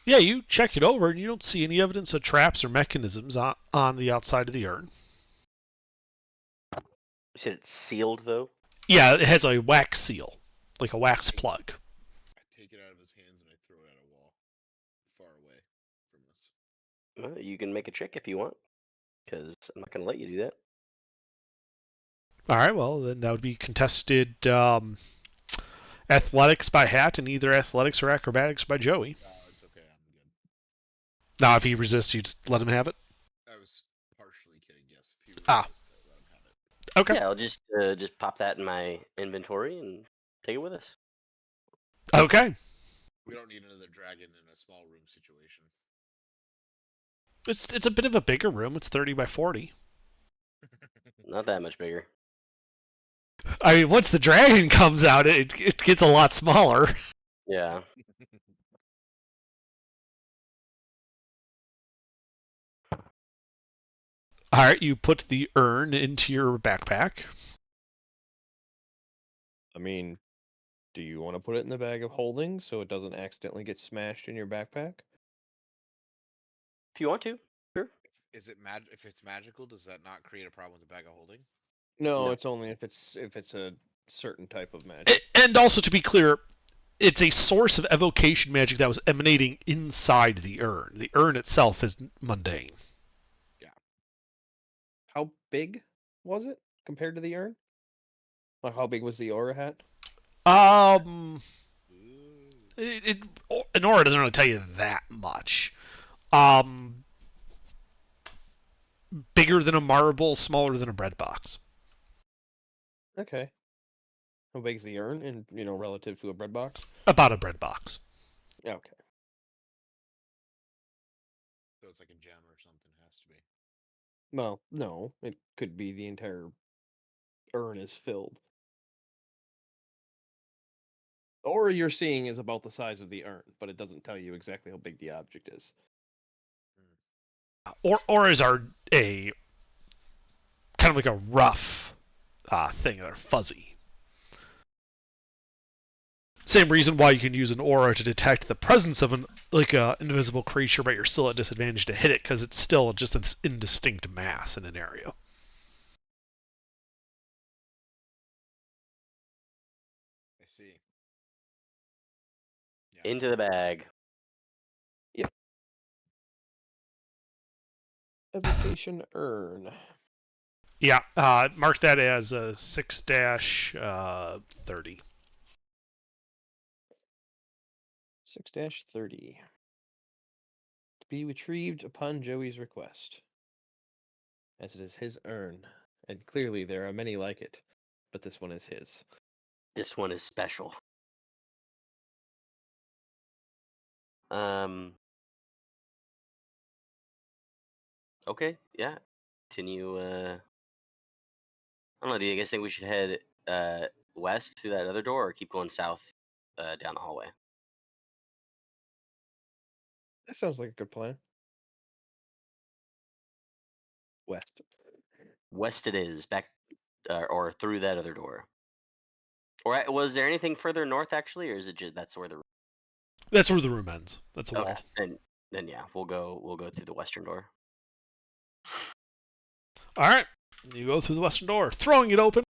Yeah, you check it over and you don't see any evidence of traps or mechanisms on the outside of the urn. You said it's sealed though? Yeah, it has a wax seal, like a wax plug. I take it out of his hands and I throw it at a wall, far away from us. Well, you can make a check if you want, because I'm not gonna let you do that. All right, well, then that would be contested athletics by Hat and either athletics or acrobatics by Joey. Oh, it's okay. I'm good. Now, if he resists, you just let him have it? I was partially kidding. Yes. If you Ah. resist, I let him have it. Okay. Yeah, I'll just pop that in my inventory and take it with us. Okay. We don't need another dragon in a small room situation. It's a bit of a bigger room. It's 30 by 40. Not that much bigger. I mean, once the dragon comes out, it gets a lot smaller. Yeah. All right, you put the urn into your backpack. I mean, do you want to put it in the bag of holding so it doesn't accidentally get smashed in your backpack? If you want to, sure. Is it if it's magical, does that not create a problem with the bag of holding? No, No. it's only if it's a certain type of magic. And also, to be clear, it's a source of evocation magic that was emanating inside the urn. The urn itself is mundane. How big was it compared to the urn? Like how big was the aura hat? Ooh. An aura doesn't really tell you that much. bigger than a marble, smaller than a bread box. Okay. How big's the urn, in relative to a bread box? About a bread box. Okay. So it's like a gem or something. Has to be. Well, no, it could be the entire urn is filled. The aura you're seeing is about the size of the urn, but it doesn't tell you exactly how big the object is. Auras are a kind of like a rough thing. They're fuzzy. Same reason why you can use an aura to detect the presence of an invisible creature, but you're still at disadvantage to hit it because it's still just this indistinct mass in an area. I see. Yeah. Into the bag. Evocation urn. Yeah, mark that as a 6-30. 6-30. To be retrieved upon Joey's request. As it is his urn, and clearly there are many like it, but this one is his. This one is special. Okay, yeah. Continue. I don't know. Do you guys think we should head west through that other door, or keep going south down the hallway? That sounds like a good plan. West. West it is. Back or through that other door. Or was there anything further north actually, or is it just that's where the That's where the room ends. That's a okay? wall. And then yeah, we'll go through the western door. All right, you go through the western door, throwing it open,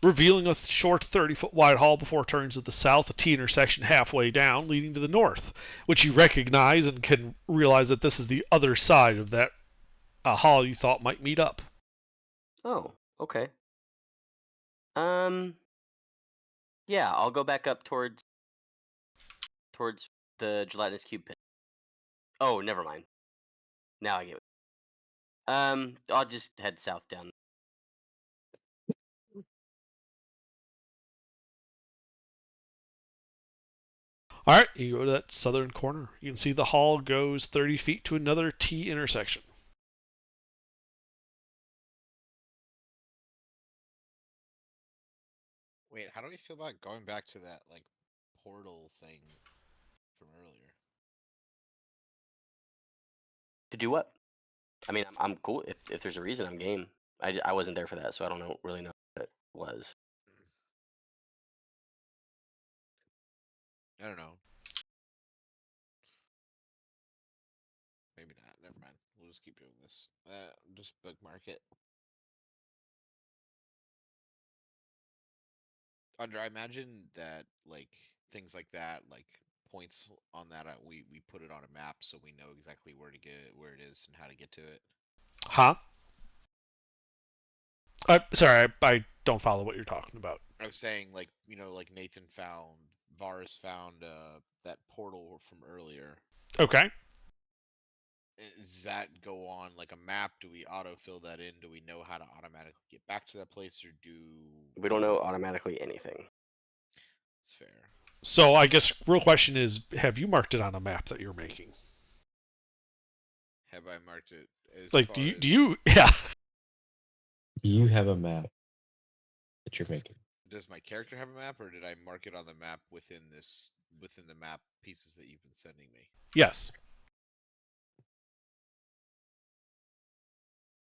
revealing a short 30-foot wide hall before it turns to the south, a T intersection halfway down, leading to the north, which you recognize and can realize that this is the other side of that hall you thought might meet up. Oh, okay. Yeah, I'll go back up towards the gelatinous cube pit. Oh, never mind. Now I get it. I'll just head south down. All right, you go to that southern corner. You can see the hall goes 30 feet to another T intersection. Wait, how do we feel about going back to that like portal thing from earlier? To do what? I mean, I'm cool if there's a reason. I'm game. I wasn't there for that, so I don't really know what it was. I don't know. Maybe not. Never mind. We'll just keep doing this. Just bookmark it. Andre, I imagine that like things like that, like points on that, we put it on a map so we know exactly where to get where it is and how to get to it. Huh? Sorry, I don't follow what you're talking about. I was saying, like, like Nathan found, Varus found that portal from earlier. Okay. Does that go on like a map? Do we autofill that in? Do we know how to automatically get back to that place, or do We don't know automatically anything. It's fair. So I guess real question is, have you marked it on a map that you're making? Have I marked it? As Like, far do as, you? Yeah. Do you have a map that you're making? Does my character have a map, or did I mark it on the map within the map pieces that you've been sending me? Yes.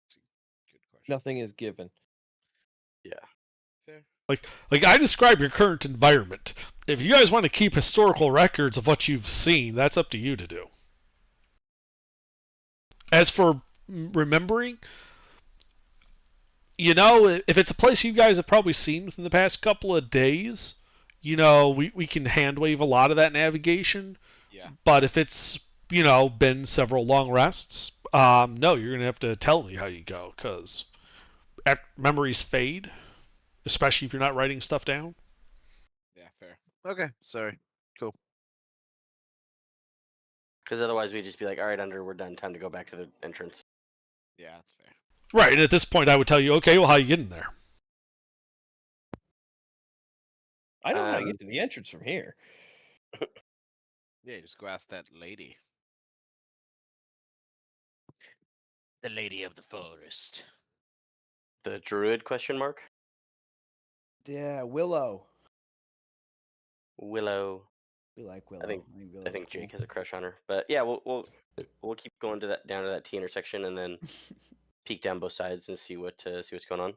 That's a good question. Nothing is given. Yeah. Fair. Like I describe your current environment. If you guys want to keep historical records of what you've seen, that's up to you to do. As for remembering, if it's a place you guys have probably seen within the past couple of days, we can hand wave a lot of that navigation. Yeah. But if it's, been several long rests, no, you're going to have to tell me how you go, because memories fade, especially if you're not writing stuff down. Yeah, fair. Okay, sorry. Cool. Because otherwise we'd just be like, all right, we're done. Time to go back to the entrance. Yeah, that's fair. Right, and at this point, I would tell you, okay, well, how you get in there? I know how to get to the entrance from here. Yeah, just go ask that lady. The lady of the forest. The druid question mark? Yeah, Willow. Willow. We like Willow. I think Willow's Jake cool. has a crush on her. But yeah, we'll keep going to that down to that T intersection and then peek down both sides and see what's going on.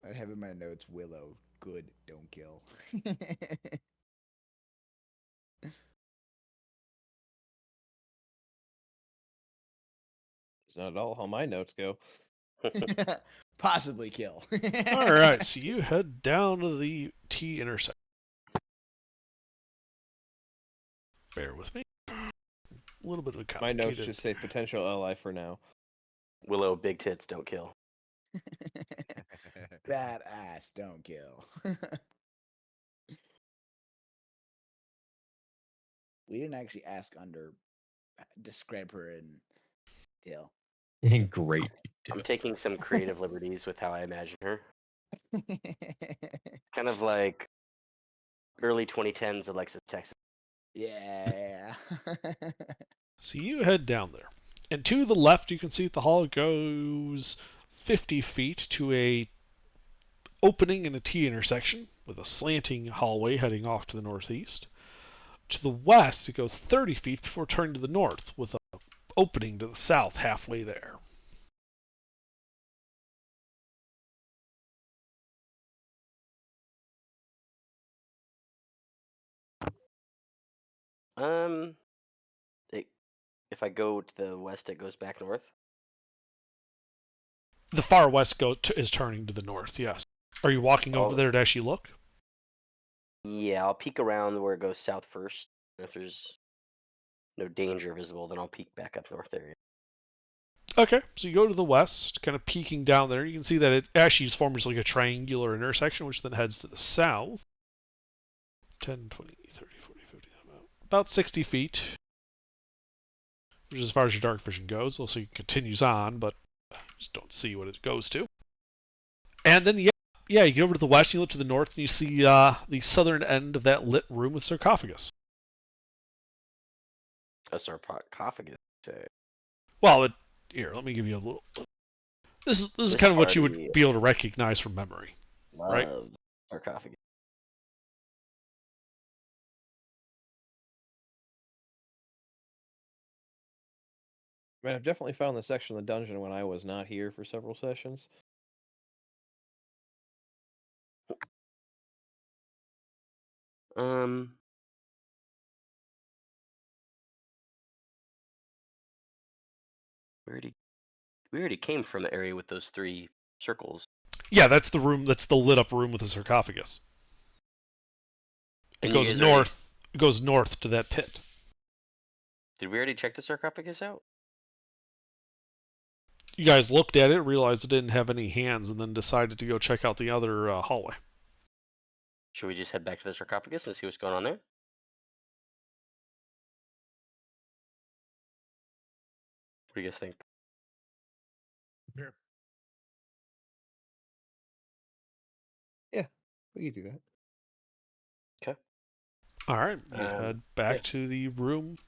I have in my notes Willow. Good, don't kill. It's not at all how my notes go. Possibly kill. All right, so you head down to the T intersection. Bear with me. A little bit of a My notes complicated. just say potential ally for now. Willow, big tits, don't kill. Badass, don't kill. We didn't actually ask Under. Describe her in detail. Great. I'm taking some creative liberties with how I imagine her. Kind of like early 2010s Alexis Texas. Yeah. So you head down there. And to the left, you can see that the hall goes 50 feet to a opening in a T intersection with a slanting hallway heading off to the northeast. To the west, it goes 30 feet before turning to the north with an opening to the south halfway there. If I go to the west, it goes back north. The far west is turning to the north, yes. Are you walking over Oh. there to actually look? Yeah, I'll peek around where it goes south first. And if there's no danger visible, then I'll peek back up north area. Okay, so you go to the west, kind of peeking down there. You can see that it actually forms like a triangular intersection, which then heads to the south. 10, 20, 30, 40, 50, about 60 feet. Which is as far as your dark vision goes. Also, it continues on, but just don't see what it goes to. And then, you get over to the west, you look to the north, and you see the southern end of that lit room with sarcophagus. A sarcophagus. Well, here, let me give you a little. This is kind of what you would party- be able to recognize from memory. Right. Love sarcophagus. I mean, I've definitely found this section of the dungeon when I was not here for several sessions. We already came from the area with those 3 circles. Yeah, that's the room. That's the lit up room with the sarcophagus. It And you goes guys north. It goes north to that pit. Did we already check the sarcophagus out? You guys looked at it, realized it didn't have any hands, and then decided to go check out the other hallway. Should we just head back to the sarcophagus and see what's going on there? What do you guys think? Sure. We could do that. All right, you head back yeah. to the room,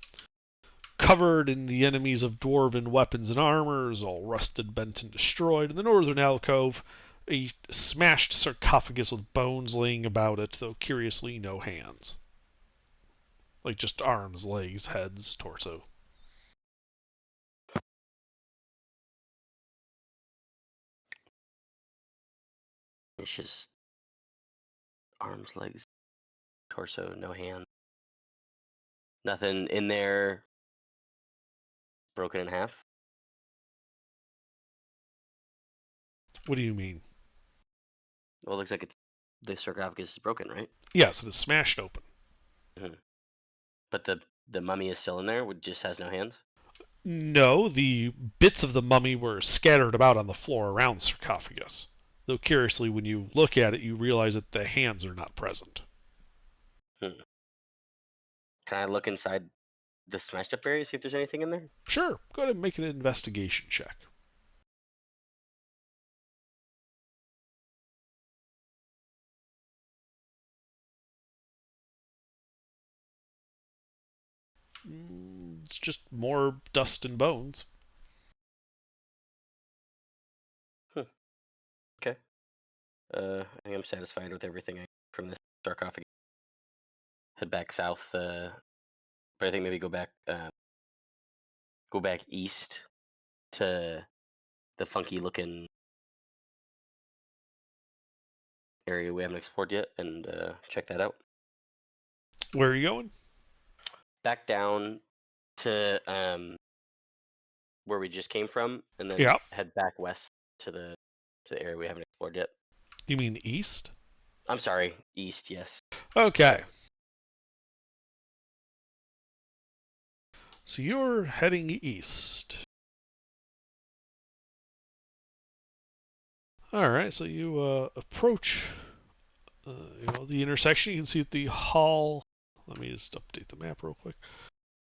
covered in the enemies of dwarven weapons and armors, all rusted, bent, and destroyed. In the northern alcove, a smashed sarcophagus with bones laying about it, though curiously no hands. Like just arms, legs, heads, torso. It's just arms, legs, torso, no hand. Nothing in there broken in half. What do you mean? Well, it looks like the sarcophagus is broken, right? Yes, it is smashed open. But the mummy is still in there, just has no hands. No, the bits of the mummy were scattered about on the floor around the sarcophagus. Though curiously, when you look at it, you realize that the hands are not present. Can I look inside the smashed up area, see if there's anything in there? Sure, go ahead and make an investigation check. it's just more dust and bones. Okay. I think I'm satisfied with everything from this sarcophagus. Head back south. But I think maybe go back east to the funky looking area we haven't explored yet, and check that out. Where are you going? Back down to where we just came from, and then Yeah. head back west to the area we haven't explored yet. You mean east? I'm sorry, east. Yes. Okay. So you're heading east. All right. So you approach, the intersection. You can see at the hall. Let me just update the map real quick.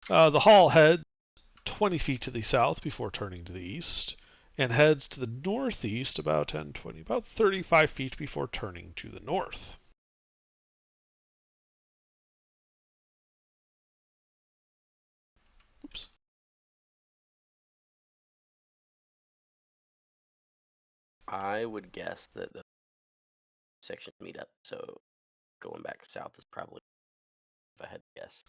The hall heads 20 feet to the south before turning to the east, and heads to the northeast about 35 feet before turning to the north. Oops. I would guess that the sections meet up, so going back south is probably, if I had to guess.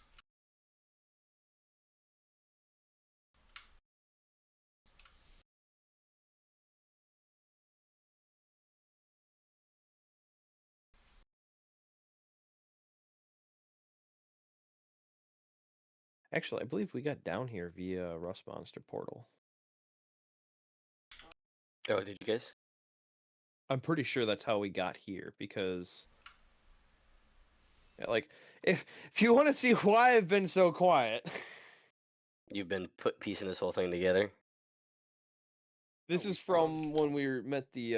Actually, I believe we got down here via Rust Monster portal. Oh, did you guys? I'm pretty sure that's how we got here because, like, if you want to see why I've been so quiet, You've been piecing this whole thing together. this is from when we met the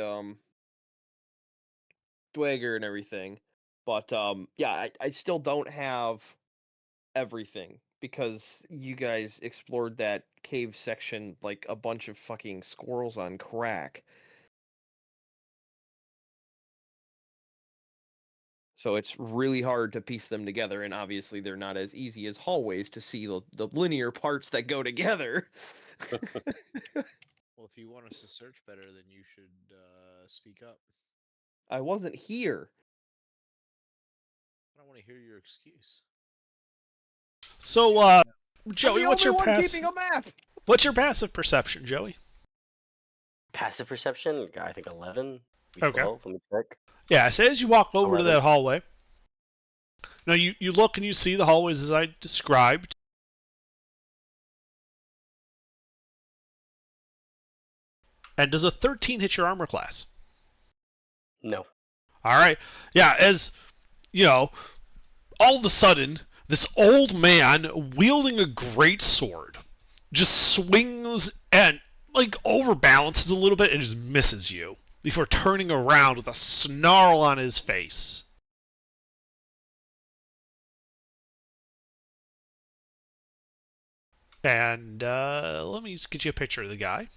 Dwagger and everything. But yeah, I still don't have everything because you guys explored that cave section like a bunch of fucking squirrels on crack. So it's really hard to piece them together, and obviously they're not as easy as hallways to see the linear parts that go together. Well, if you want us to search better, then you should speak up. I wasn't here. I don't want to hear your excuse. So, Joey, I'm the what's your only one passive? keeping a map. What's your passive perception, Joey? Passive perception, I think 11. Okay. 12, let me check. Yeah, so as you walk over to 11. that hallway, now you look and you see the hallways as I described. And does a 13 hit your armor class? No. All right. Yeah, as you know, all of a sudden, this old man wielding a great sword just swings and like overbalances a little bit and just misses you before turning around with a snarl on his face. And let me just get you a picture of the guy.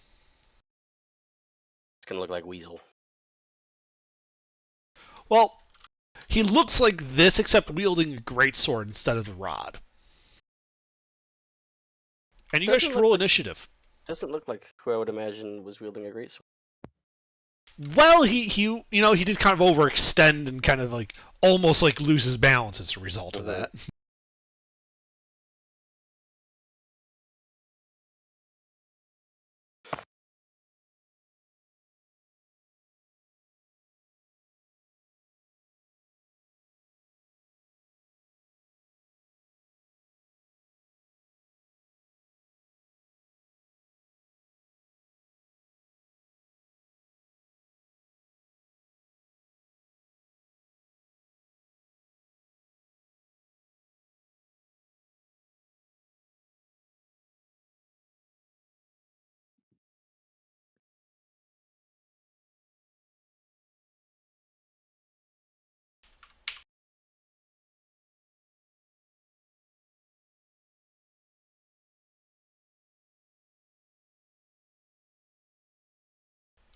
It's going to look like Weasel. Well, he looks like this, except wielding a great sword instead of the rod. And you guys should roll initiative. Doesn't look like who I would imagine was wielding a great sword. Well, he did kind of overextend and kind of like almost like lose his balance as a result of that.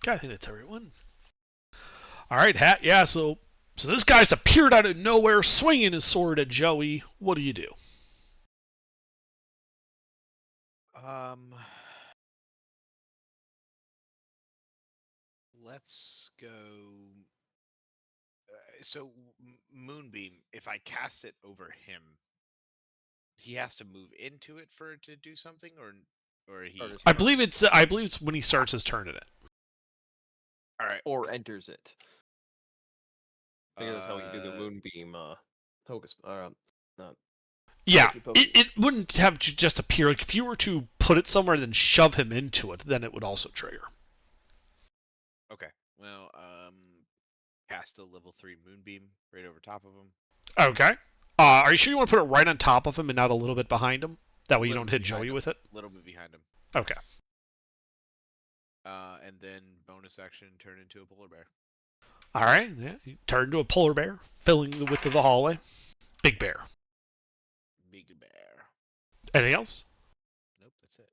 Okay, I think that's everyone. All right, Hat. Yeah, so this guy's appeared out of nowhere, swinging his sword at Joey. What do you do? Let's go. So Moonbeam, if I cast it over him, he has to move into it for it to do something, or he. Or just I believe it's when he starts his turn in it. All right. Or enters it. I think that's how you do the moonbeam. Hocus. Yeah, Hokey pokey. it wouldn't have just appear. Like if you were to put it somewhere and then shove him into it, then it would also trigger. Okay. Well, cast a level 3 Moonbeam right over top of him. Okay. Are you sure you want to put it right on top of him and not a little bit behind him? That way you don't hit Joey with it? A little bit behind him. Okay. Yes. And then bonus action, turn into a polar bear. All right. Yeah. You turn to a polar bear, filling the width of the hallway. Big bear. Big bear. Anything else? Nope, that's it.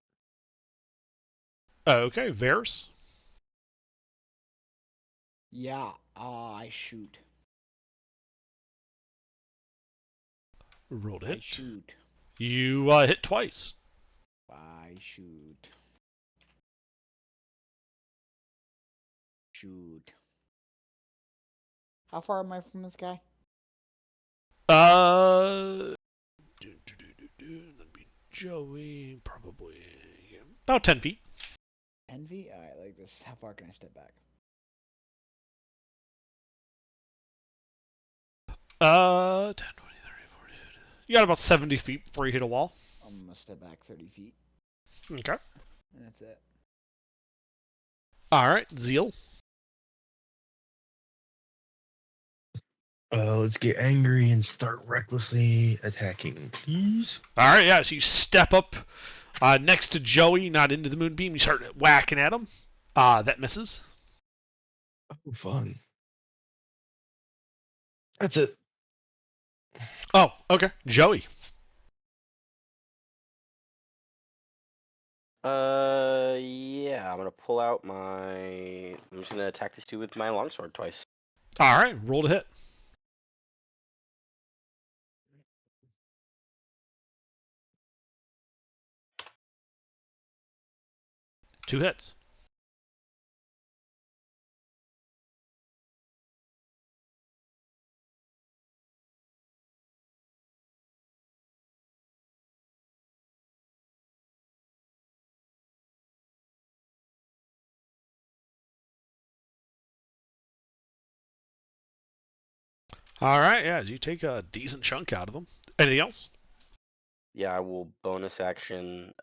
Okay. Varys. Yeah, I shoot. Roll to I hit. shoot. You hit twice. I shoot. Shoot. How far am I from this guy? That'd be Joey, probably about 10 feet. 10 feet? Alright, like this. How far can I step back? 10, 20, 30, 40, 50. You got about 70 feet before you hit a wall. I'm gonna step back 30 feet. Okay. And that's it. All right, Zeal. Let's get angry and start recklessly attacking, please. All right, yeah. So you step up next to Joey, not into the moonbeam. You start whacking at him. That misses. Oh, fun. That's it. Oh, okay. Joey. Yeah, I'm gonna pull out my. I'm just gonna attack this dude with my longsword twice. All right, roll to hit. Two hits. All right, yeah. You take a decent chunk out of him. Anything else? Yeah, I will bonus action.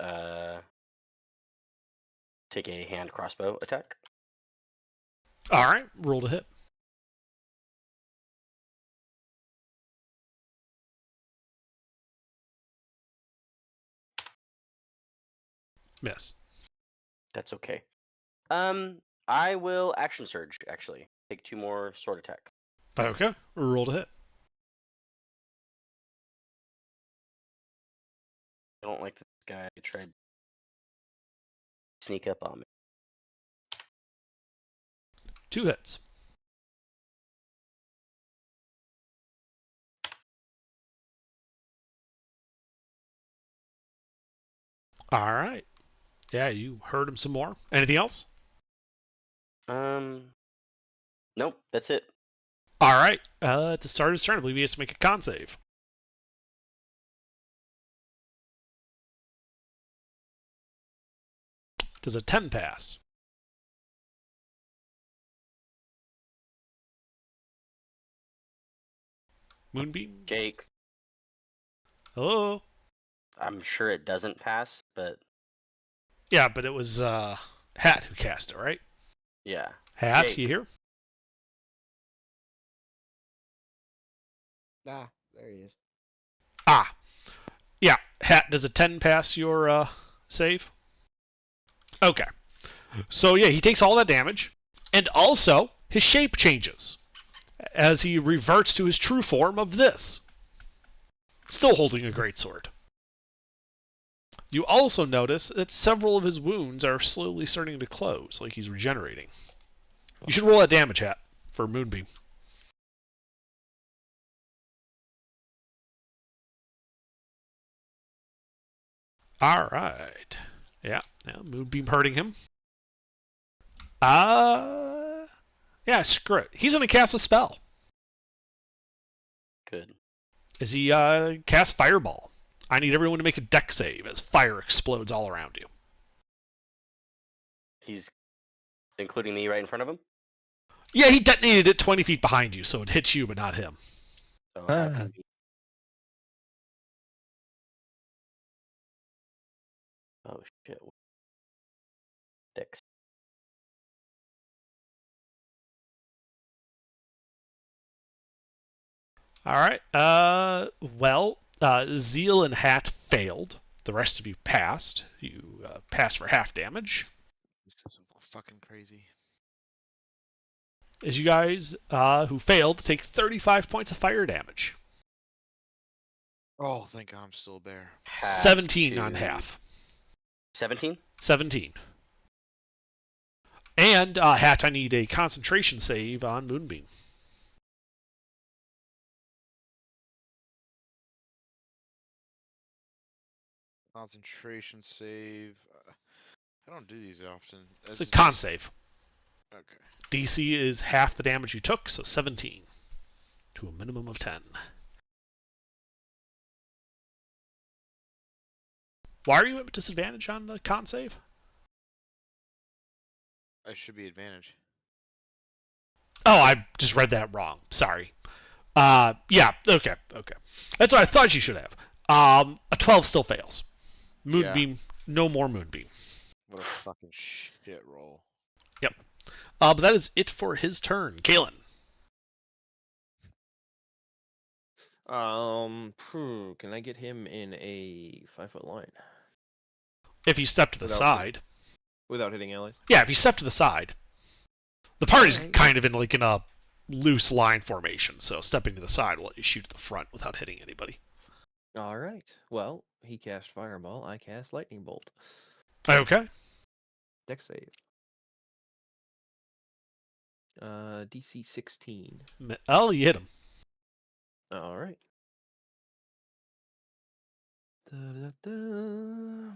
Take a hand crossbow attack. All right, roll to hit. Miss. That's okay. I will action surge. Actually, take 2 more sword attacks. Okay, roll to hit. I don't like this guy. He tried to sneak up on me. 2 hits. All right. Yeah, you heard him some more. Anything else? Nope. That's it. All right. At the start of his turn, I believe he has to make a con save. Does a 10 pass? Moonbeam? Jake. Hello? I'm sure it doesn't pass, but Yeah, but it was Hat who cast it, right? yeah. Hat, Jake. you here? Ah, there he is. Ah. Yeah, Hat, does a 10 pass your save? Okay. So, yeah, he takes all that damage, and also his shape changes as he reverts to his true form of this. Still holding a greatsword. You also notice that several of his wounds are slowly starting to close, like he's regenerating. You should roll that damage, Hat, for Moonbeam. All right. Yeah, Moonbeam hurting him. Yeah, screw it. He's gonna cast a spell. Good. As he casts Fireball. I need everyone to make a deck save as fire explodes all around you. He's including me right in front of him. Yeah, he detonated it 20 feet behind you, so it hits you, but not him. So how Ah. can we... Oh shit. Dex. All right. Zeal and Hat failed. The rest of you passed. You passed for half damage. This is so fucking crazy. As you guys who failed take 35 points of fire damage. Oh, thank God I'm still a bear. 17 on half. 17? 17. And Hat, I need a concentration save on Moonbeam. Concentration save. I don't do these often. It's a con save. Okay. DC is half the damage you took, so 17 to a minimum of 10. Why are you at disadvantage on the con save? I should be advantage. Oh, I just read that wrong. Sorry. Yeah, okay. That's what I thought you should have. A 12 still fails. Moonbeam, no more Moonbeam. What a fucking shit roll. Yep. But that is it for his turn. Kalen. Can I get him in a 5-foot line If you step to the side. without hitting allies? Yeah, if you step to the side. The party's Alright. kind of in a loose line formation, so stepping to the side will let you shoot to the front without hitting anybody. All right. Well, he cast Fireball. I cast Lightning Bolt. Okay. Deck save. DC 16. Oh, you hit him. All right. Da-da-da.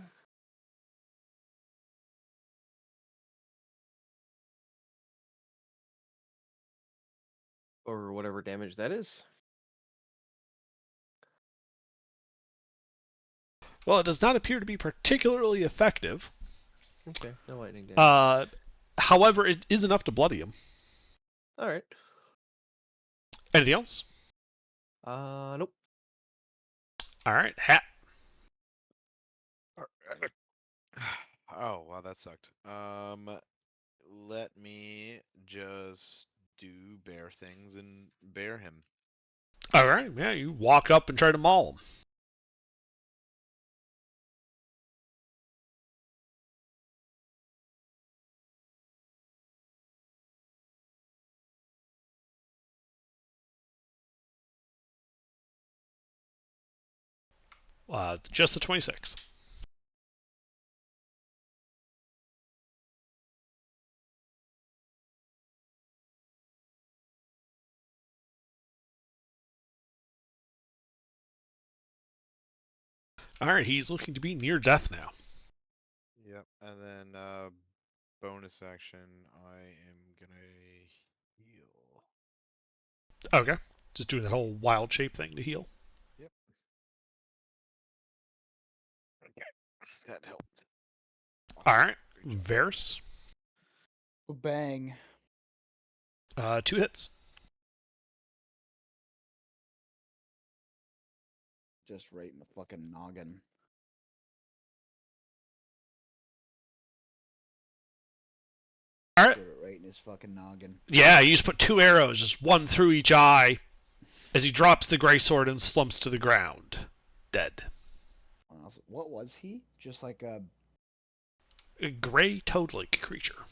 Or whatever damage that is. Well, it does not appear to be particularly effective. Okay, no lightning damage. However, it is enough to bloody him. All right. Anything else? Nope. All right, Hat. Oh, wow, that sucked. Let me just do bear things and bear him. All right, yeah, you walk up and try to maul him. Just the 26. All right, he's looking to be near death now. Yep, and then bonus action, I am gonna heal. Okay, just doing that whole wild shape thing to heal. Yep. Okay, that helped. All right, Varys. Bang. 2 hits. Just right in the fucking noggin. All right. Did it right in his fucking noggin. Yeah, you just put 2 arrows, just one through each eye, as he drops the gray sword and slumps to the ground, dead. What was he? Just like a gray toad-like creature.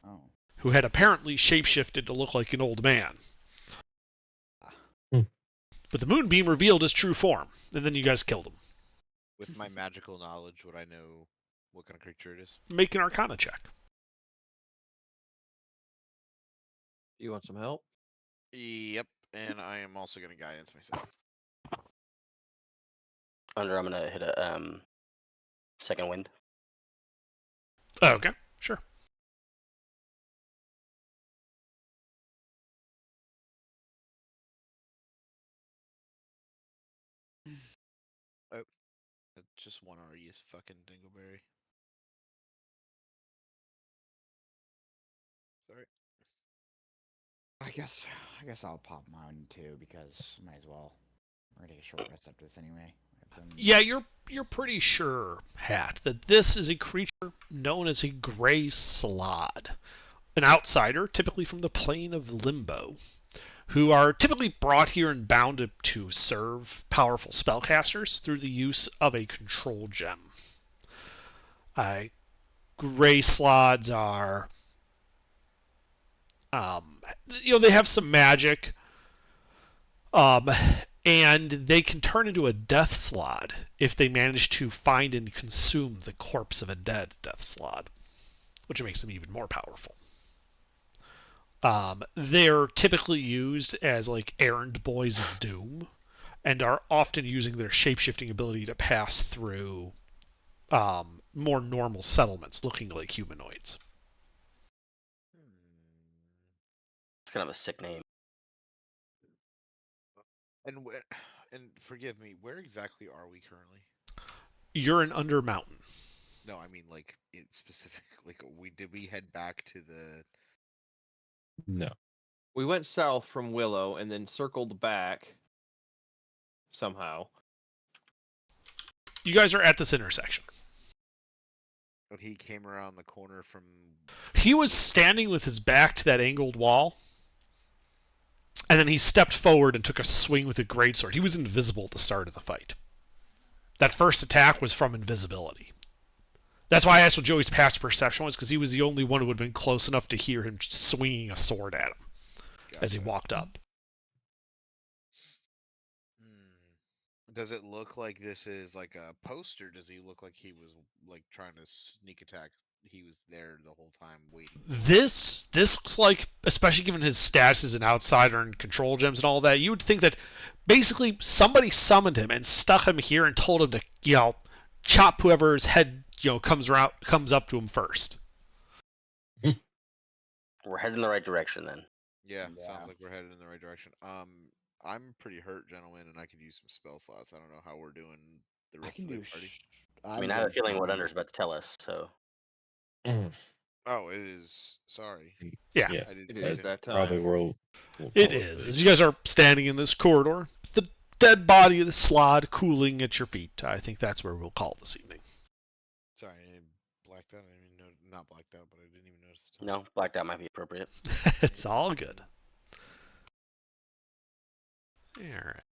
Oh. Who had apparently shapeshifted to look like an old man. But the moonbeam revealed his true form, and then you guys killed him. With my magical knowledge, would I know what kind of creature it is? Make an Arcana check. You want some help? Yep, and I am also going to guidance myself. I'm gonna hit a second wind. Okay, sure. Just one R is fucking Dingleberry. Sorry. I guess I'll pop mine too because might as well. We're gonna take a short rest after this anyway. Yeah, you're pretty sure, Hat, that this is a creature known as a gray slod, an outsider, typically from the plane of Limbo, who are typically brought here and bound to serve powerful spellcasters through the use of a control gem. Gray slods are, they have some magic, and they can turn into a death slod if they manage to find and consume the corpse of a dead death slod, which makes them even more powerful. They're typically used as like errand boys of doom, and are often using their shapeshifting ability to pass through more normal settlements looking like humanoids. It's kind of a sick name. And forgive me, where exactly are we currently? You're in Undermountain. No, I mean like specific. Like did we head back to the? No. We went south from Willow and then circled back somehow. You guys are at this intersection. But he came around the corner from. He was standing with his back to that angled wall, and then he stepped forward and took a swing with a greatsword. He was invisible at the start of the fight. That first attack was from invisibility. That's why I asked what Joey's past perception was, because he was the only one who would have been close enough to hear him swinging a sword at him as he walked up. Does it look like this is like a poster? Does he look like he was like trying to sneak attack? He was there the whole time waiting. This looks like, especially given his status as an outsider and control gems and all that, you would think that basically somebody summoned him and stuck him here and told him to, chop whoever's head, comes up to him first. We're heading in the right direction then. Yeah, sounds like we're headed in the right direction. I'm pretty hurt, gentlemen, and I could use some spell slots. I don't know how we're doing the rest of the party. I mean, I have a feeling what Under's about to tell us, so. Oh, it is. Sorry. Yeah. It is that time. Probably will It is. As you guys are standing in this corridor, the dead body of the slod cooling at your feet. I think that's where we'll call it this evening. Sorry, I blacked out. I didn't even know, not blacked out, but I didn't even notice the time. No, blacked out might be appropriate. It's all good. All right.